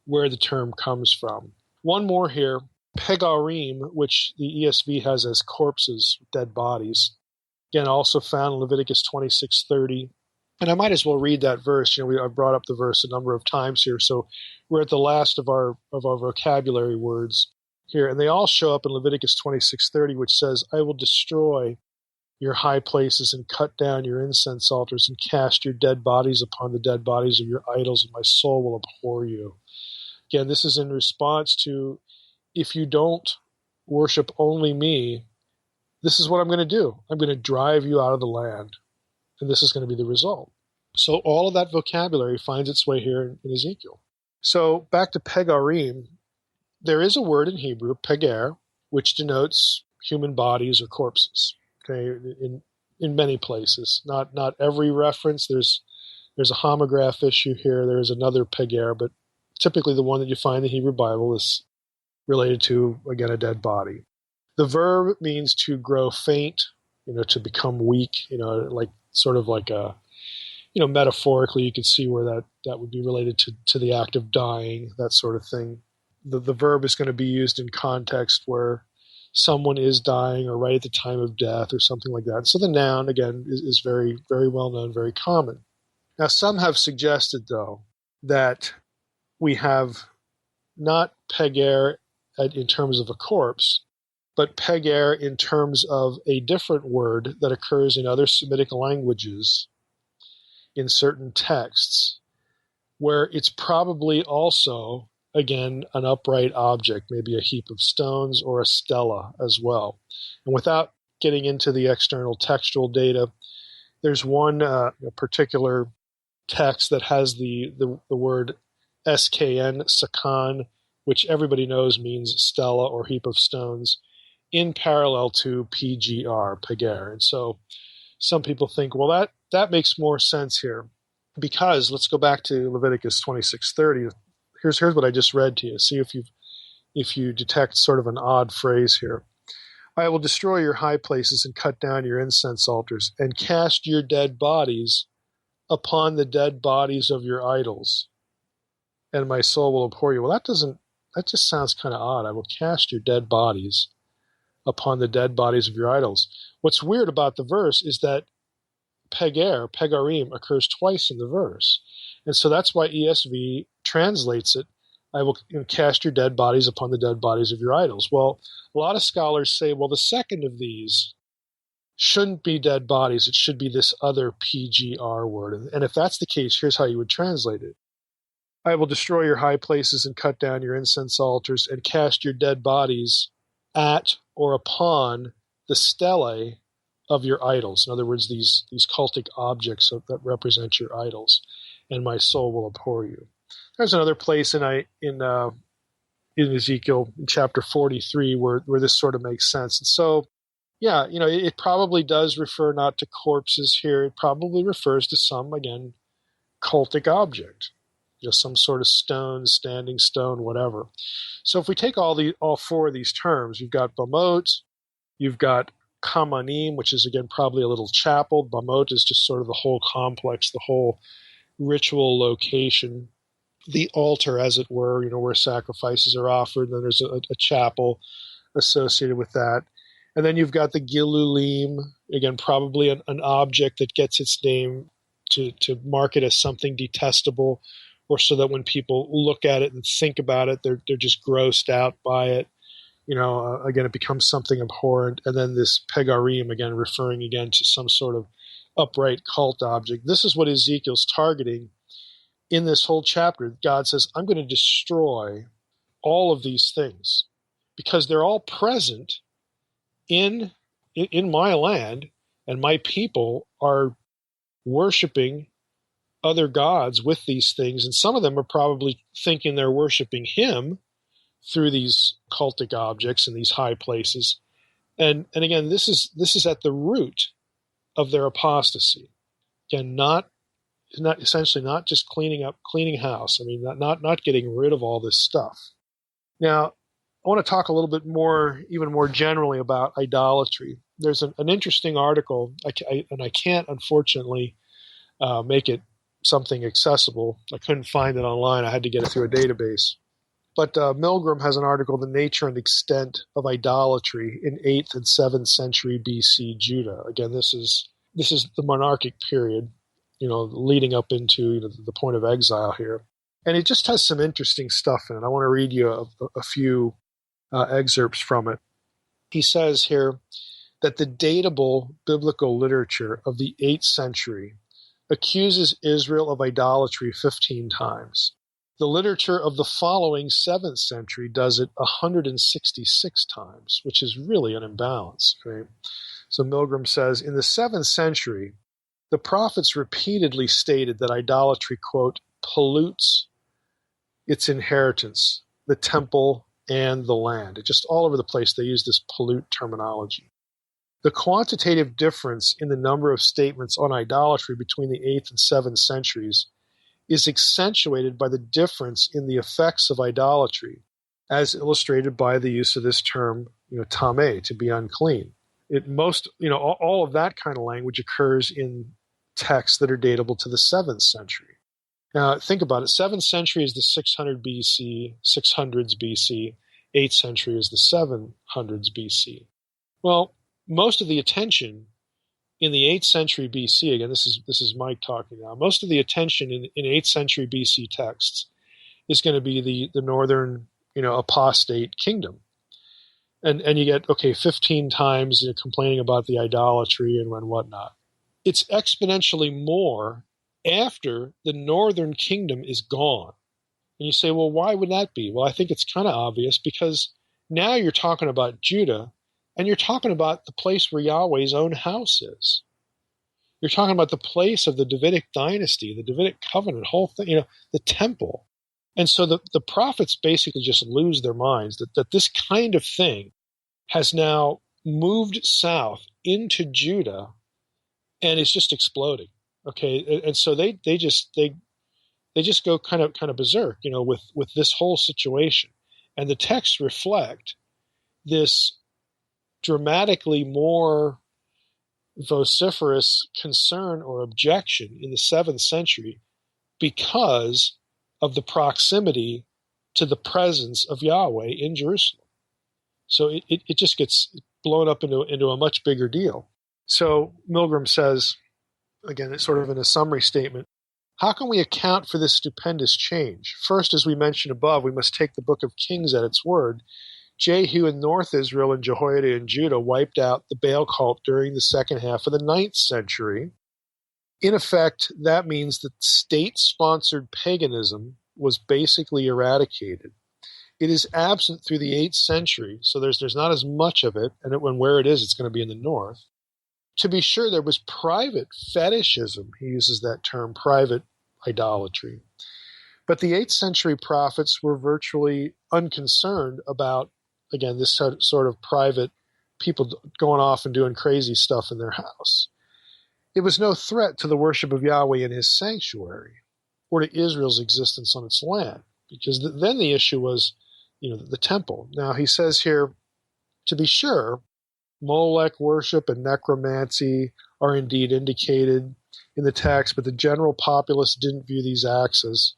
where the term comes from. One more here, pegarim, which the ESV has as corpses, dead bodies. Again, also found in Leviticus 26:30. And I might as well read that verse. I've brought up the verse a number of times here, so we're at the last of our vocabulary words here, and they all show up in Leviticus 26:30, which says, "I will destroy your high places and cut down your incense altars and cast your dead bodies upon the dead bodies of your idols, and my soul will abhor you." Again, this is in response to, if you don't worship only me, this is what I'm going to do. I'm going to drive you out of the land. And this is going to be the result. So all of that vocabulary finds its way here in Ezekiel. So back to pegarim, there is a word in Hebrew, peger, which denotes human bodies or corpses. Okay, in many places, not every reference. There's a homograph issue here. There is another peger, but typically the one that you find in the Hebrew Bible is related to, again, a dead body. The verb means to grow faint, to become weak, like sort of like a, metaphorically, you can see where that would be related to the act of dying, that sort of thing. The verb is going to be used in context where someone is dying or right at the time of death or something like that. So the noun, again, is very, very well known, very common. Now, some have suggested, though, that we have not peger in terms of a corpse, but peger in terms of a different word that occurs in other Semitic languages in certain texts, where it's probably also, again, an upright object, maybe a heap of stones or a stela as well. And without getting into the external textual data, there's one particular text that has the word skn, sakan, which everybody knows means stela or heap of stones, in parallel to PGR, peger. And so some people think, well, that makes more sense here, because let's go back to Leviticus 26:30. Here's what I just read to you. See if you detect sort of an odd phrase here. "I will destroy your high places and cut down your incense altars and cast your dead bodies upon the dead bodies of your idols, and my soul will abhor you." Well, that just sounds kind of odd. I will cast your dead bodies upon the dead bodies of your idols. What's weird about the verse is that pegarim, occurs twice in the verse. And so that's why ESV translates it, "I will cast your dead bodies upon the dead bodies of your idols." Well, a lot of scholars say, well, the second of these shouldn't be dead bodies. It should be this other PGR word. And if that's the case, here's how you would translate it. I will destroy your high places and cut down your incense altars and cast your dead bodies at or upon the stelae of your idols. In other words, these cultic objects that represent your idols, and my soul will abhor you. There's another place in Ezekiel in chapter 43 where this sort of makes sense. And so, yeah, it probably does refer not to corpses here. It probably refers to some, again, cultic object, some sort of stone, standing stone, whatever. So if we take all four of these terms, you've got Bamot, you've got Kamanim, which is, again, probably a little chapel. Bamot is just sort of the whole complex, the whole ritual location, the altar, as it were, where sacrifices are offered. And then there's a chapel associated with that. And then you've got the Gilulim, again, probably an object that gets its name to mark it as something detestable, or so that when people look at it and think about it, they're just grossed out by it. Again, it becomes something abhorrent. And then this Pegarim, again, referring again to some sort of upright cult object. This is what Ezekiel's targeting in this whole chapter. God says, I'm going to destroy all of these things because they're all present in my land, and my people are worshiping other gods with these things. And some of them are probably thinking they're worshiping him through these cultic objects and these high places. And again, this is at the root of their apostasy. Again, not essentially not just cleaning house. I mean, not getting rid of all this stuff. Now, I want to talk a little bit more, even more generally, about idolatry. There's an interesting article, and I can't, unfortunately, make it something accessible. I couldn't find it online. I had to get it through a database. But Milgram has an article, The Nature and Extent of Idolatry in 8th and 7th century BC Judah. Again, this is the monarchic period, leading up into the point of exile here. And it just has some interesting stuff in it. I want to read you a few excerpts from it. He says here that the datable biblical literature of the 8th century accuses Israel of idolatry 15 times. The literature of the following 7th century does it 166 times, which is really an imbalance. Right? So Milgram says, in the 7th century, the prophets repeatedly stated that idolatry, quote, pollutes its inheritance, the temple, and the land. It just all over the place they use this pollute terminology. The quantitative difference in the number of statements on idolatry between the 8th and 7th centuries is accentuated by the difference in the effects of idolatry, as illustrated by the use of this term, tameh, to be unclean. All of that kind of language occurs in texts that are datable to the 7th century. Now, think about it. 7th century is the 600 BC, 600s BC. 8th century is the 700s BC. Well, most of the attention in the 8th century BC, again, this is Mike talking now, most of the attention in 8th century BC texts is going to be the northern, apostate kingdom. And you get, 15 times complaining about the idolatry and whatnot. It's exponentially more after the northern kingdom is gone. And you say, well, why would that be? Well, I think it's kind of obvious because now you're talking about Judah, and you're talking about the place where Yahweh's own house is. You're talking about the place of the Davidic dynasty, the Davidic covenant, whole thing, the temple. And so the prophets basically just lose their minds that this kind of thing has now moved south into Judah and is just exploding. Okay, and so they just go kind of berserk, with this whole situation, and the texts reflect this dramatically more vociferous concern or objection in the 7th century because of the proximity to the presence of Yahweh in Jerusalem. So it just gets blown up into a much bigger deal. So Milgram says, again, it's sort of in a summary statement, how can we account for this stupendous change? First, as we mentioned above, we must take the book of Kings at its word. Jehu in North Israel and Jehoiada in Judah wiped out the Baal cult during the second half of the 9th century. In effect, that means that state-sponsored paganism was basically eradicated. It is absent through the 8th century, so there's not as much of it, and when where it is, it's going to be in the north. To be sure, there was private fetishism. He uses that term, private idolatry. But the 8th century prophets were virtually unconcerned about, again, this sort of private people going off and doing crazy stuff in their house. It was no threat to the worship of Yahweh in his sanctuary or to Israel's existence on its land, because then the issue was, the temple. Now he says here, to be sure, Molech worship and necromancy are indeed indicated in the text, but the general populace didn't view these acts as,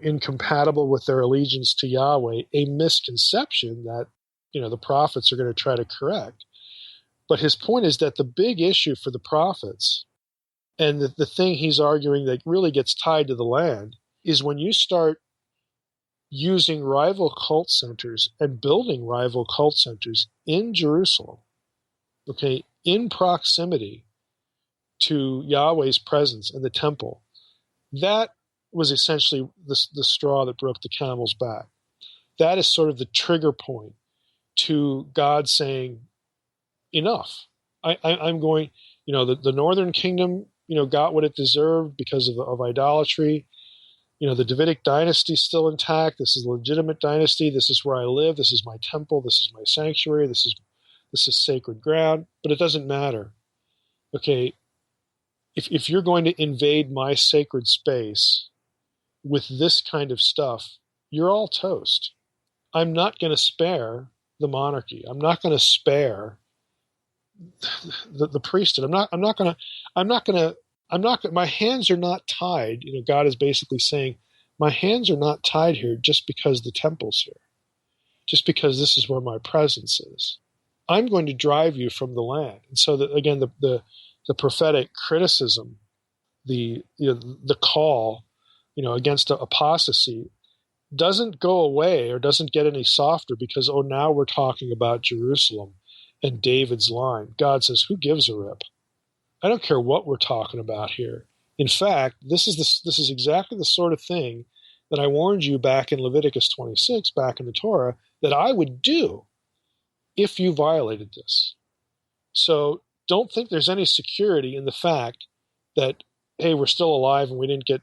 incompatible with their allegiance to Yahweh, a misconception that, the prophets are going to try to correct. But his point is that the big issue for the prophets, and the thing he's arguing that really gets tied to the land, is when you start using rival cult centers and building rival cult centers in Jerusalem, in proximity to Yahweh's presence in the temple, that was essentially the straw that broke the camel's back. That is sort of the trigger point to God saying, enough. I'm going, the northern kingdom, got what it deserved because of idolatry. The Davidic dynasty is still intact. This is a legitimate dynasty. This is where I live. This is my temple. This is my sanctuary. This is sacred ground. But it doesn't matter. Okay, if you're going to invade my sacred space with this kind of stuff, you're all toast. I'm not going to spare the monarchy. I'm not going to spare the priesthood. My hands are not tied. God is basically saying, my hands are not tied here just because the temple's here, just because this is where my presence is. I'm going to drive you from the land. And so that, again, the prophetic criticism, the call, against apostasy doesn't go away or doesn't get any softer because, now we're talking about Jerusalem and David's line. God says, who gives a rip? I don't care what we're talking about here. In fact, this is exactly the sort of thing that I warned you back in Leviticus 26, back in the Torah, that I would do if you violated this. So don't think there's any security in the fact that, hey, we're still alive and we didn't get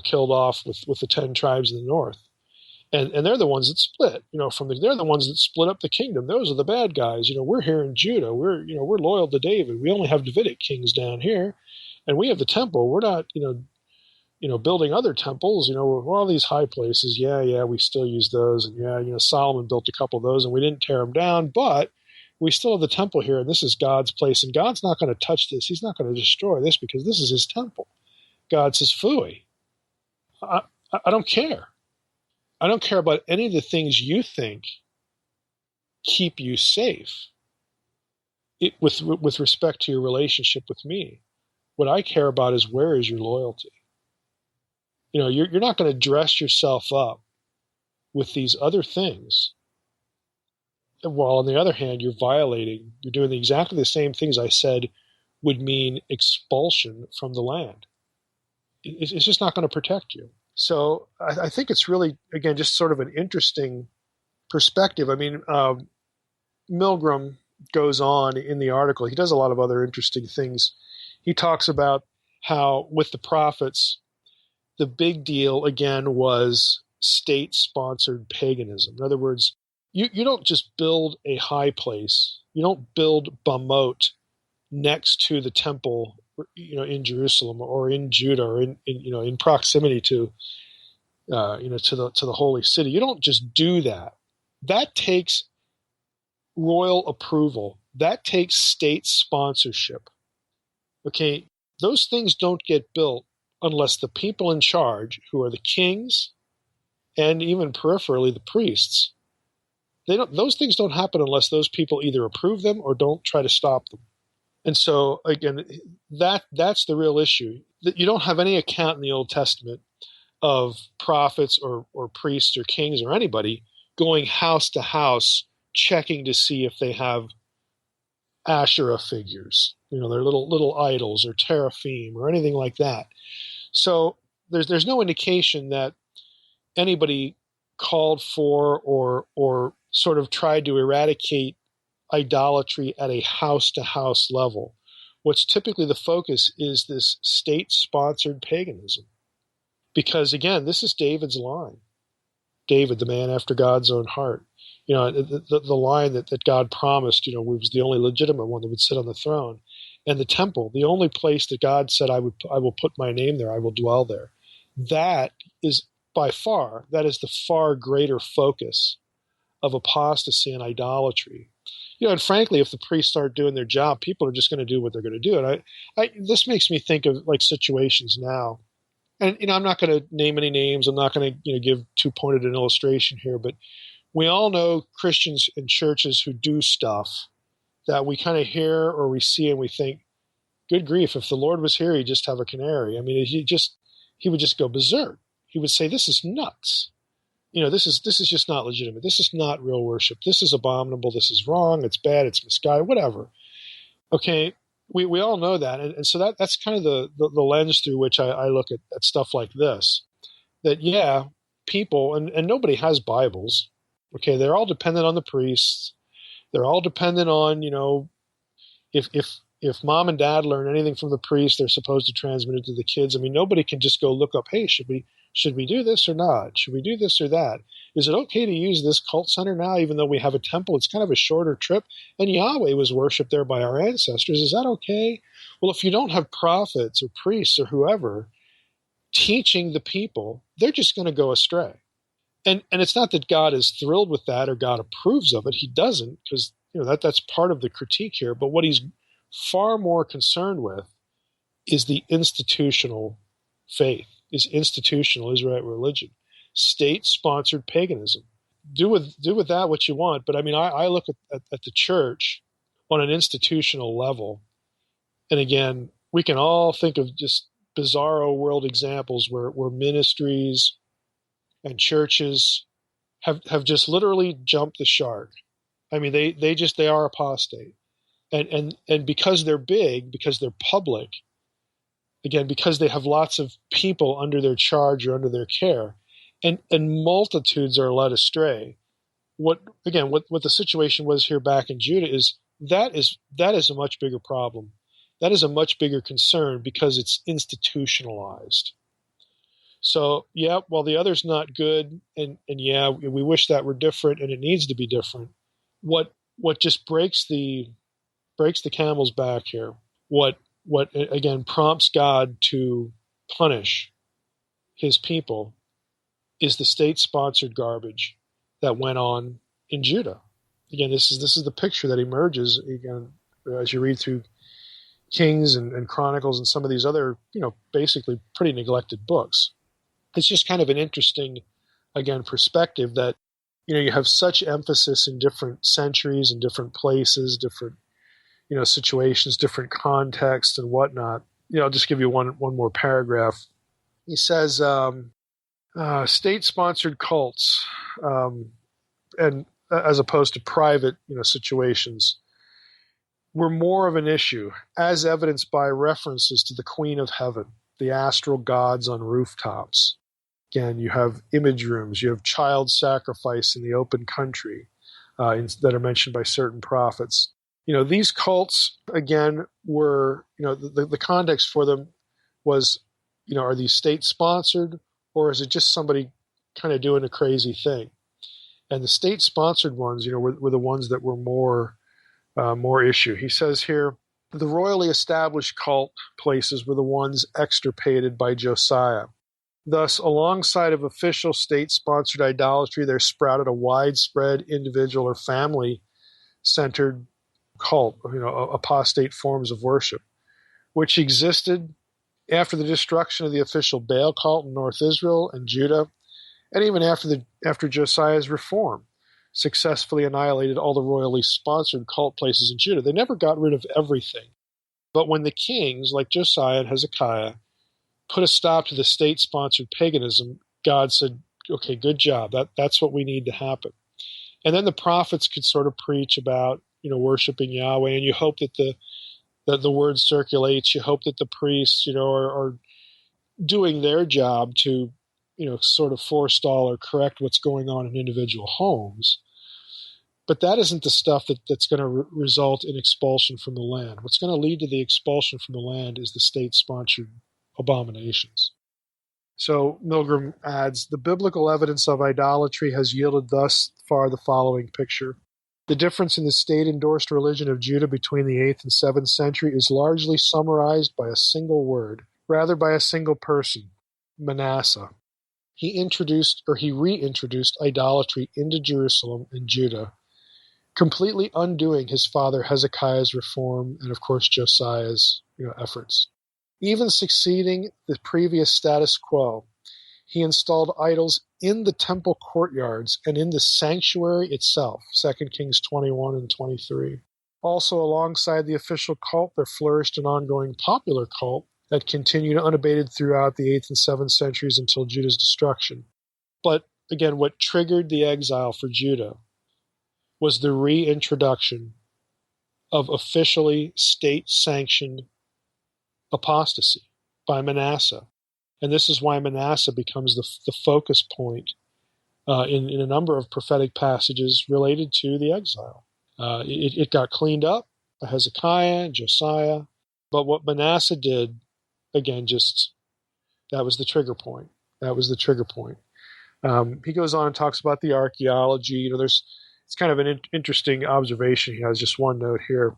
killed off with the 10 tribes in the north. And they're the ones that split, they're the ones that split up the kingdom. Those are the bad guys. We're here in Judah. We're loyal to David. We only have Davidic kings down here, and we have the temple. We're not, building other temples. All these high places. Yeah, we still use those. And Solomon built a couple of those, and we didn't tear them down, but we still have the temple here, and this is God's place, and God's not going to touch this. He's not going to destroy this because this is his temple. God says, phooey. I don't care. I don't care about any of the things you think keep you safe with respect to your relationship with me. What I care about is, where is your loyalty? You're not going to dress yourself up with these other things, while on the other hand, you're doing exactly the same things I said would mean expulsion from the land. It's just not going to protect you. So I think it's really, again, just sort of an interesting perspective. I mean, Milgram goes on in the article. He does a lot of other interesting things. He talks about how with the prophets, the big deal, again, was state-sponsored paganism. In other words, you don't just build a high place. You don't build Bamot next to the temple, in Jerusalem or in Judah or in proximity to, to the holy city. You don't just do that. That takes royal approval. That takes state sponsorship. Okay, those things don't get built unless the people in charge, who are the kings and even peripherally the priests, those things don't happen unless those people either approve them or don't try to stop them. And so, again, that's the real issue. That you don't have any account in the Old Testament of prophets or priests or kings or anybody going house to house checking to see if they have Asherah figures, their little idols or teraphim or anything like that. So there's no indication that anybody called for or sort of tried to eradicate idolatry at a house-to-house level. What's typically the focus is this state-sponsored paganism. Because, again, this is David's line. David, the man after God's own heart. The line that God promised, was the only legitimate one that would sit on the throne. And the temple, the only place that God said, I will put my name there, I will dwell there. That is the far greater focus of apostasy and idolatry. And frankly, if the priests start doing their job, people are just going to do what they're going to do. And this makes me think of like situations now. And I'm not going to name any names. I'm not going to give too pointed an illustration here, but we all know Christians in churches who do stuff that we kind of hear or we see and we think, good grief, if the Lord was here, he'd just have a canary. I mean, he would just go berserk. He would say, this is nuts. This is just not legitimate. This is not real worship. This is abominable. This is wrong. It's bad. It's misguided, whatever. Okay, we all know that. And so that's kind of the lens through which I look at stuff like this. That, yeah, people, and nobody has Bibles. Okay, they're all dependent on the priests. They're all dependent on, if mom and dad learn anything from the priest, they're supposed to transmit it to the kids. I mean, nobody can just go look up, hey, should we do this or not? Should we do this or that? Is it okay to use this cult center now, even though we have a temple? It's kind of a shorter trip, and Yahweh was worshipped there by our ancestors. Is that okay? Well, if you don't have prophets or priests or whoever teaching the people, they're just going to go astray. And it's not that God is thrilled with that or God approves of it. He doesn't, because that's part of the critique here. But what he's far more concerned with is the institutional faith, is institutional Israelite religion, state-sponsored paganism. Do with that what you want. But I mean, I look at the church on an institutional level, and again, we can all think of just bizarro world examples where ministries and churches have just literally jumped the shark. I mean, they are apostate. And because they're big, because they're public, again, because they have lots of people under their charge or under their care, and multitudes are led astray. What the situation was here back in Judah is a much bigger problem. That is a much bigger concern because it's institutionalized. So, yeah, while the other's not good, and yeah, we wish that were different, and it needs to be different. What just breaks the camel's back here, what again prompts God to punish his people, is the state-sponsored garbage that went on in Judah. Again, this is the picture that emerges again as you read through Kings and Chronicles and some of these other, basically pretty neglected books. It's just kind of an interesting, again, perspective that, you have such emphasis in different centuries and different places, different, situations, different contexts and whatnot. I'll just give you one more paragraph. He says, state-sponsored cults, and as opposed to private, situations, were more of an issue, as evidenced by references to the Queen of Heaven, the astral gods on rooftops. Again, you have image rooms, you have child sacrifice in the open country that are mentioned by certain prophets. These cults, again, were, the context for them was, are these state-sponsored, or is it just somebody kind of doing a crazy thing? And the state-sponsored ones, were the ones that were more issue. He says here, the royally established cult places were the ones extirpated by Josiah. Thus, alongside of official state-sponsored idolatry, there sprouted a widespread individual or family-centered cult, apostate forms of worship, which existed after the destruction of the official Baal cult in North Israel and Judah, and even after Josiah's reform, successfully annihilated all the royally sponsored cult places in Judah. They never got rid of everything. But when the kings, like Josiah and Hezekiah, put a stop to the state-sponsored paganism, God said, okay, good job. That's what we need to happen. And then the prophets could sort of preach about, worshiping Yahweh, and you hope that the word circulates. You hope that the priests, are doing their job to sort of forestall or correct what's going on in individual homes. But that isn't the stuff that's going to result in expulsion from the land. What's going to lead to the expulsion from the land is the state-sponsored abominations. So Milgram adds, the biblical evidence of idolatry has yielded thus far the following picture. The difference in the state-endorsed religion of Judah between the 8th and 7th century is largely summarized by a single word, rather by a single person, Manasseh. He reintroduced idolatry into Jerusalem and Judah, completely undoing his father Hezekiah's reform and, of course, Josiah's efforts. Even succeeding the previous status quo, he installed idols in the temple courtyards and in the sanctuary itself, 2 Kings 21 and 23. Also, alongside the official cult, there flourished an ongoing popular cult that continued unabated throughout the 8th and 7th centuries until Judah's destruction. But, again, what triggered the exile for Judah was the reintroduction of officially state-sanctioned apostasy by Manasseh. And this is why Manasseh becomes the focus point in a number of prophetic passages related to the exile. It got cleaned up by Hezekiah and Josiah, but what Manasseh did, again, that was the trigger point. That was the trigger point. He goes on and talks about the archaeology. It's kind of an interesting observation. He has just one note here.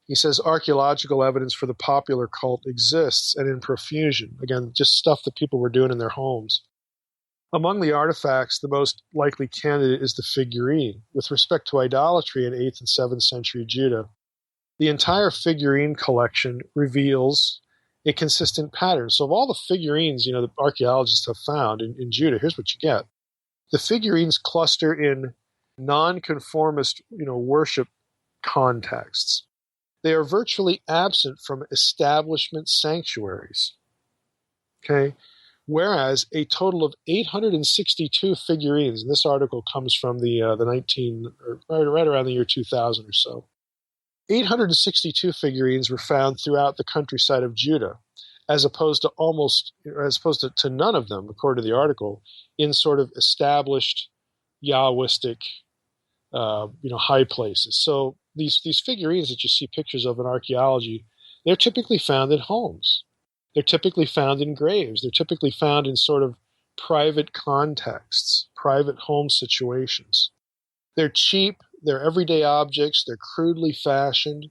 He says archaeological evidence for the popular cult exists and in profusion. Again, just stuff that people were doing in their homes. Among the artifacts, the most likely candidate is the figurine. With respect to idolatry in 8th and 7th century Judah, the entire figurine collection reveals a consistent pattern. So of all the figurines, the archaeologists have found in Judah, here's what you get. The figurines cluster in nonconformist, worship contexts. They are virtually absent from establishment sanctuaries. Okay? Whereas a total of 862 figurines, and this article comes from the right around the year 2000 or so. 862 figurines were found throughout the countryside of Judah, as opposed to none of them, according to the article, in sort of established Yahwistic, high places. So these figurines that you see pictures of in archaeology, they're typically found in homes. They're typically found in graves. They're typically found in sort of private contexts, private home situations. They're cheap. They're everyday objects. They're crudely fashioned.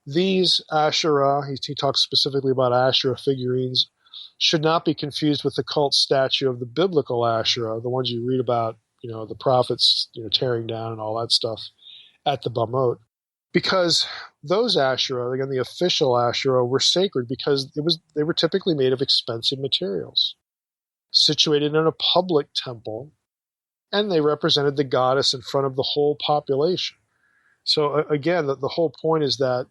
These Asherah, he talks specifically about Asherah figurines, should not be confused with the cult statue of the biblical Asherah, the ones you read about, the prophets, tearing down and all that stuff at the Bamot. Because those Asherah, again, the official Asherah, were sacred because they were typically made of expensive materials, situated in a public temple, and they represented the goddess in front of the whole population. So again, the whole point is that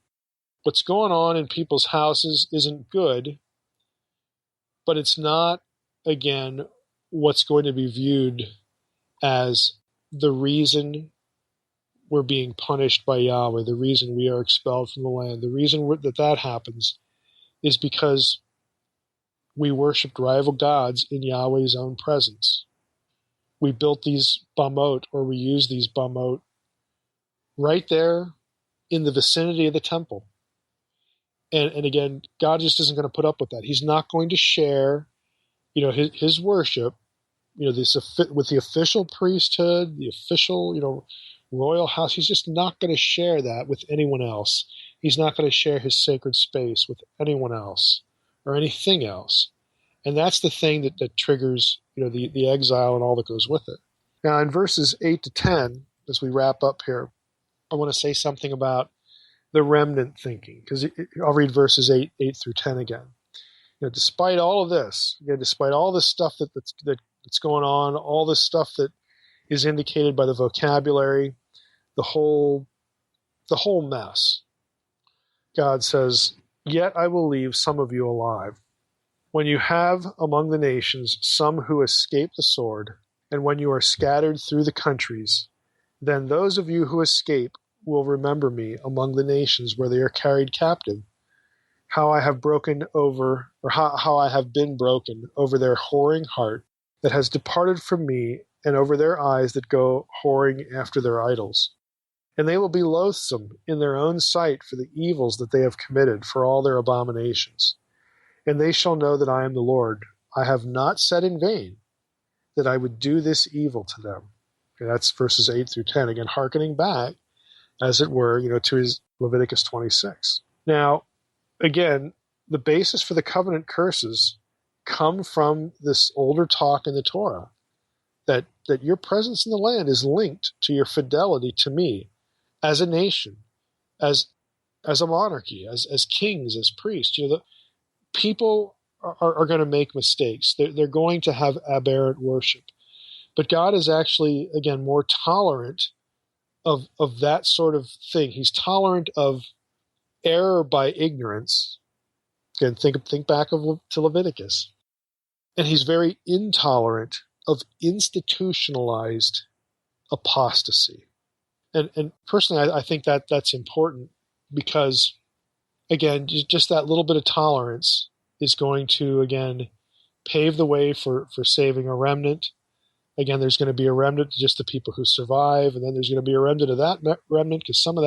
what's going on in people's houses isn't good, but it's not, again, what's going to be viewed as the reason we're being punished by Yahweh, the reason we are expelled from the land. The reason that happens is because we worshipped rival gods in Yahweh's own presence. We built these Bamot, or we used these Bamot right there in the vicinity of the temple. And again, God just isn't going to put up with that. He's not going to share, his worship, with the official priesthood, the official, royal house. He's just not going to share that with anyone else. He's not going to share his sacred space with anyone else or anything else. And that's the thing that triggers, the exile and all that goes with it. Now, in verses 8 to 10, as we wrap up here, I want to say something about the remnant thinking, because I'll read verses 8 through 10 again. Despite all of this, despite all this stuff that's going on, all this stuff that is indicated by the vocabulary, the whole mess, God says, "Yet I will leave some of you alive. When you have among the nations some who escape the sword, and when you are scattered through the countries, then those of you who escape will remember me among the nations where they are carried captive, how I have been broken over their whoring heart, that has departed from me, and over their eyes that go whoring after their idols. And they will be loathsome in their own sight for the evils that they have committed, for all their abominations. And they shall know that I am the Lord. I have not said in vain that I would do this evil to them. And that's verses 8 through 10, again, hearkening back, as it were, to his Leviticus 26. Now, again, the basis for the covenant curses come from this older talk in the Torah, that your presence in the land is linked to your fidelity to me as a nation, as a monarchy, as kings, as priests. The people are going to make mistakes. They're going to have aberrant worship. But God is actually, again, more tolerant of that sort of thing. He's tolerant of error by ignorance. Again, think back to Leviticus. And he's very intolerant of institutionalized apostasy. And personally, I think that's important because, again, just that little bit of tolerance is going to, again, pave the way for saving a remnant. Again, there's going to be a remnant to just the people who survive, and then there's going to be a remnant of that remnant because some of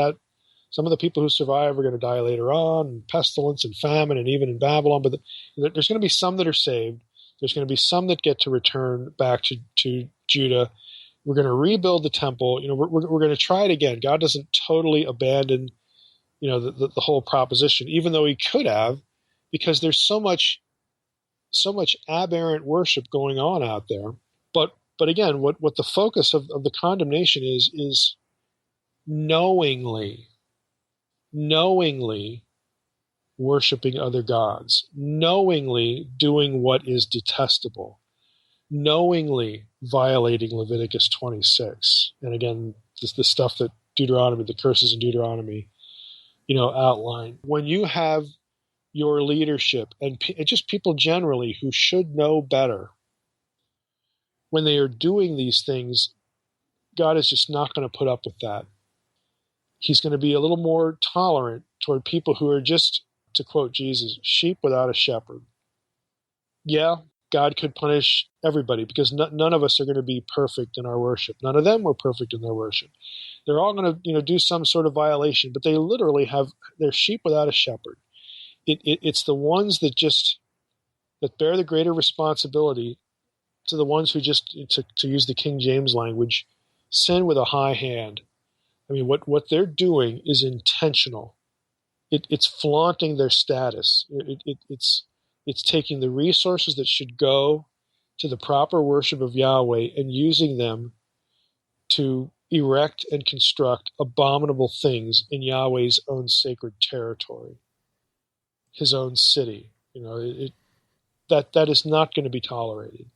the people who survive are going to die later on, in pestilence and famine, and even in Babylon. But there's going to be some that are saved. There's going to be some that get to return back to Judah. We're going to rebuild the temple. We're going to try it again. God doesn't totally abandon, the whole proposition, even though he could have, because there's so much aberrant worship going on out there. But again, what the focus of the condemnation is knowingly worshiping other gods, knowingly doing what is detestable, knowingly violating Leviticus 26. And again, the stuff that the curses in Deuteronomy, outline. When you have your leadership and just people generally who should know better, when they are doing these things, God is just not going to put up with that. He's going to be a little more tolerant toward people who are just, to quote Jesus, sheep without a shepherd. Yeah, God could punish everybody because none of us are going to be perfect in our worship. None of them were perfect in their worship. They're all going to, do some sort of violation, but they literally they're sheep without a shepherd. It's the ones that bear the greater responsibility to the ones who just, to use the King James language, sin with a high hand. I mean, what they're doing is intentional. It's flaunting their status. It's taking the resources that should go to the proper worship of Yahweh and using them to erect and construct abominable things in Yahweh's own sacred territory, his own city. That is not going to be tolerated.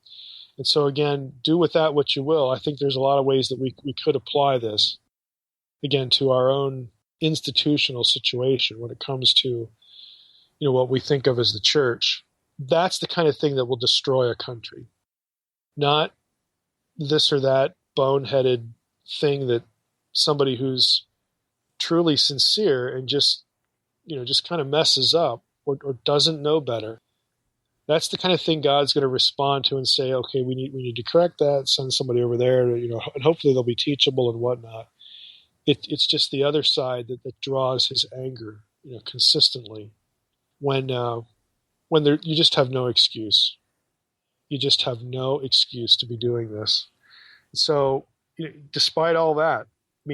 And so again, do with that what you will. I think there's a lot of ways that we could apply this, again, to our own institutional situation when it comes to, what we think of as the church. That's the kind of thing that will destroy a country. Not this or that boneheaded thing that somebody who's truly sincere and just kind of messes up or doesn't know better. That's the kind of thing God's going to respond to and say, okay, we need to correct that, send somebody over there, and hopefully they'll be teachable and whatnot. It's just the other side that draws his anger, consistently. When you just have no excuse. You just have no excuse to be doing this. So, despite all that,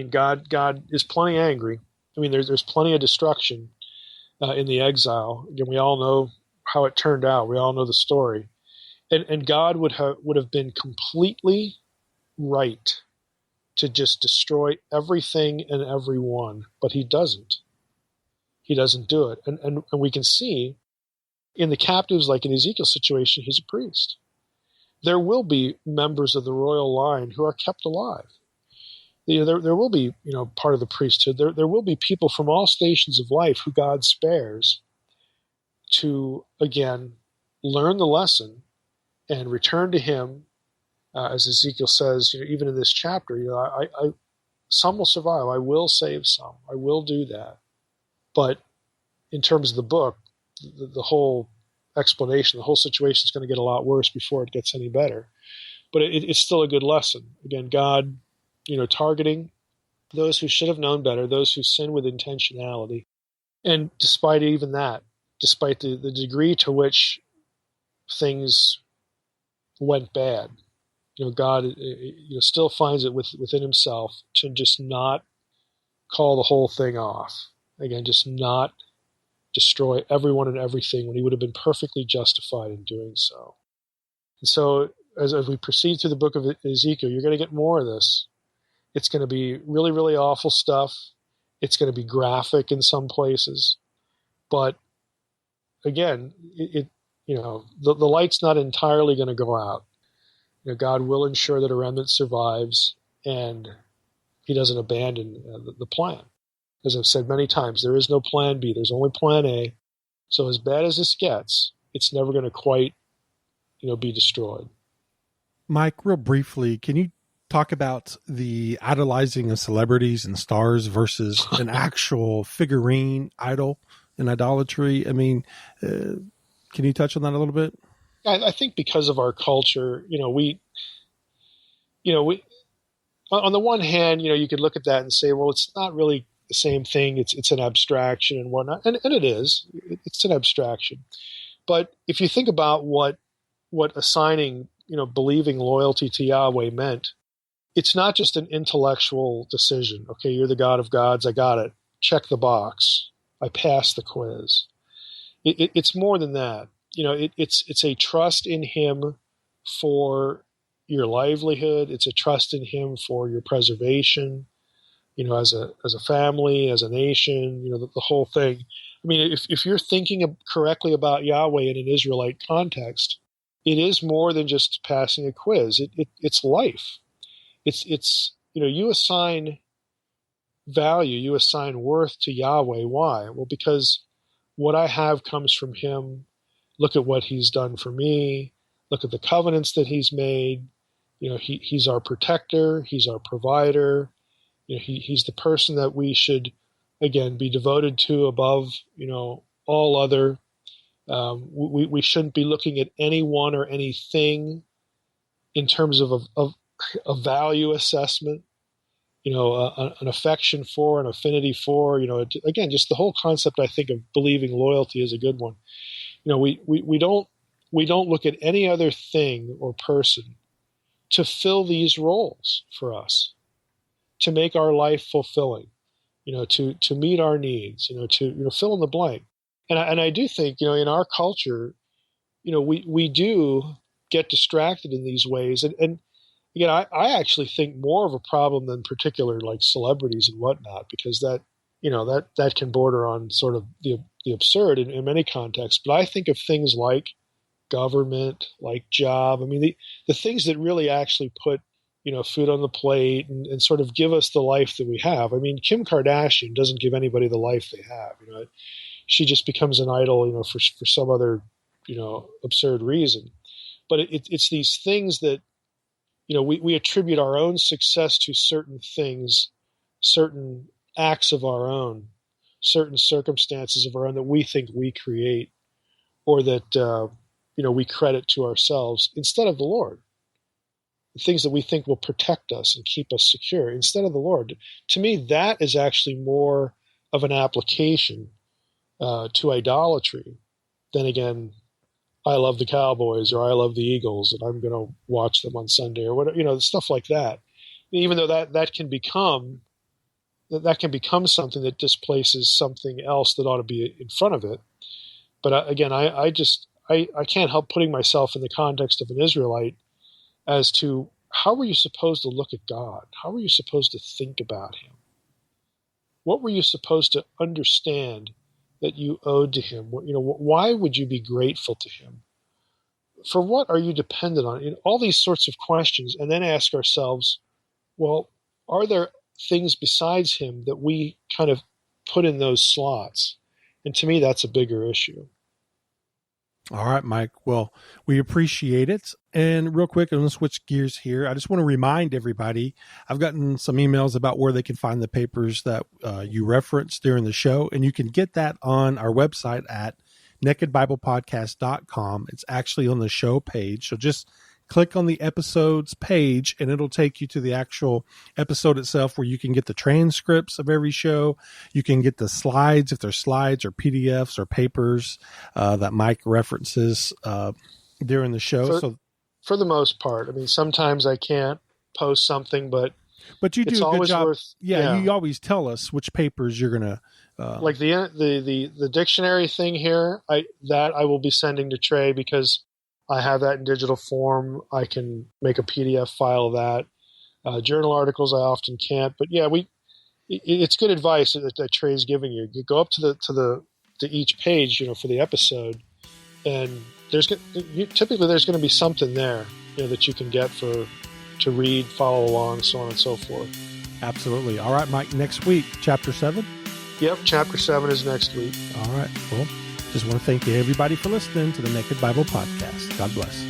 God is plenty angry. There's plenty of destruction in the exile. Again, we all know how it turned out. We all know the story. And God would have been completely right to just destroy everything and everyone, but he doesn't. He doesn't do it. And we can see in the captives, like in Ezekiel's situation, he's a priest. There will be members of the royal line who are kept alive. There will be, part of the priesthood. There will be people from all stations of life who God spares to, again, learn the lesson and return to him. As Ezekiel says, even in this chapter, some will survive. I will save some. I will do that. But in terms of the book, the whole explanation, the whole situation is going to get a lot worse before it gets any better. But it's still a good lesson. Again, God, targeting those who should have known better, those who sin with intentionality. And despite even that, despite the degree to which things went bad, God still finds it within himself to just not call the whole thing off. Again, just not destroy everyone and everything when he would have been perfectly justified in doing so. And so as we proceed through the book of Ezekiel, you're going to get more of this. It's going to be really, really awful stuff. It's going to be graphic in some places. But again, the light's not entirely going to go out. God will ensure that a remnant survives, and he doesn't abandon the plan. As I've said many times, there is no plan B. There's only plan A. So as bad as this gets, it's never going to quite, be destroyed. Mike, real briefly, can you talk about the idolizing of celebrities and stars versus an actual figurine idol and idolatry? I mean, can you touch on that a little bit? I think because of our culture, we on the one hand, you could look at that and say, well, it's not really the same thing. It's an abstraction and whatnot, and it is. It's an abstraction. But if you think about what assigning, believing loyalty to Yahweh meant, it's not just an intellectual decision. Okay, you're the God of gods. I got it. Check the box. I passed the quiz. It's more than that. It's a trust in him for your livelihood. It's a trust in him for your preservation, as a family, as a nation, the whole thing. I mean, if you're thinking correctly about Yahweh in an Israelite context, it is more than just passing a quiz. It's life. It's you assign value, you assign worth to Yahweh. Why? Well, because what I have comes from him. Look at what he's done for me. Look at the covenants that he's made. He's our protector. He's our provider. He's the person that we should, again, be devoted to above, all other. We shouldn't be looking at anyone or anything in terms of a value assessment, an affection for, an affinity for, again, just the whole concept, I think, of believing loyalty is a good one. We don't look at any other thing or person to fill these roles for us, to make our life fulfilling, to meet our needs, to fill in the blank. And I do think, in our culture, we do get distracted in these ways. And again, I actually think more of a problem than particular like celebrities and whatnot, because that can border on sort of the absurd in many contexts. But I think of things like government, like job. I mean, the things that really actually put, food on the plate and sort of give us the life that we have. I mean, Kim Kardashian doesn't give anybody the life they have. She just becomes an idol, for some other, absurd reason. But it's these things that, we attribute our own success to certain things, certain acts of our own, certain circumstances of our own that we think we create, or that we credit to ourselves instead of the Lord. The things that we think will protect us and keep us secure instead of the Lord. To me, that is actually more of an application to idolatry than, again, I love the Cowboys or I love the Eagles and I'm going to watch them on Sunday or whatever, stuff like that. Even though that can become something that displaces something else that ought to be in front of it. But again, I can't help putting myself in the context of an Israelite as to how were you supposed to look at God? How were you supposed to think about him? What were you supposed to understand that you owed to him? Why would you be grateful to him? For what are you dependent on? All these sorts of questions, and then ask ourselves, well, are there things besides him that we kind of put in those slots? And to me, that's a bigger issue. All right, Mike. Well, we appreciate it. And real quick, I'm going to switch gears here. I just want to remind everybody, I've gotten some emails about where they can find the papers that you referenced during the show. And you can get that on our website at nakedbiblepodcast.com. It's actually on the show page. So just click on the episodes page, and it'll take you to the actual episode itself, where you can get the transcripts of every show. You can get the slides, if there's slides or PDFs or papers that Mike references during the show. For the most part, I mean, sometimes I can't post something, but you do a good job. You always tell us which papers you're going to. Like the dictionary thing here, I will be sending to Trey, because I have that in digital form. I can make a PDF file of that. Journal articles I often can't, but yeah, it's good advice that Trey's giving you. You go up to each page, for the episode, and typically there's going to be something there, that you can get to read, follow along, so on and so forth. Absolutely. All right, Mike. Next week, chapter 7. Yep, chapter 7 is next week. All right. Well, just want to thank everybody for listening to the Naked Bible Podcast. God bless.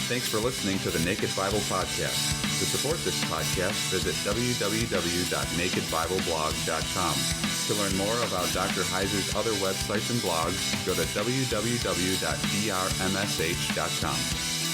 Thanks for listening to the Naked Bible Podcast. To support this podcast, visit www.nakedbibleblog.com. To learn more about Dr. Heiser's other websites and blogs, go to www.drmsh.com.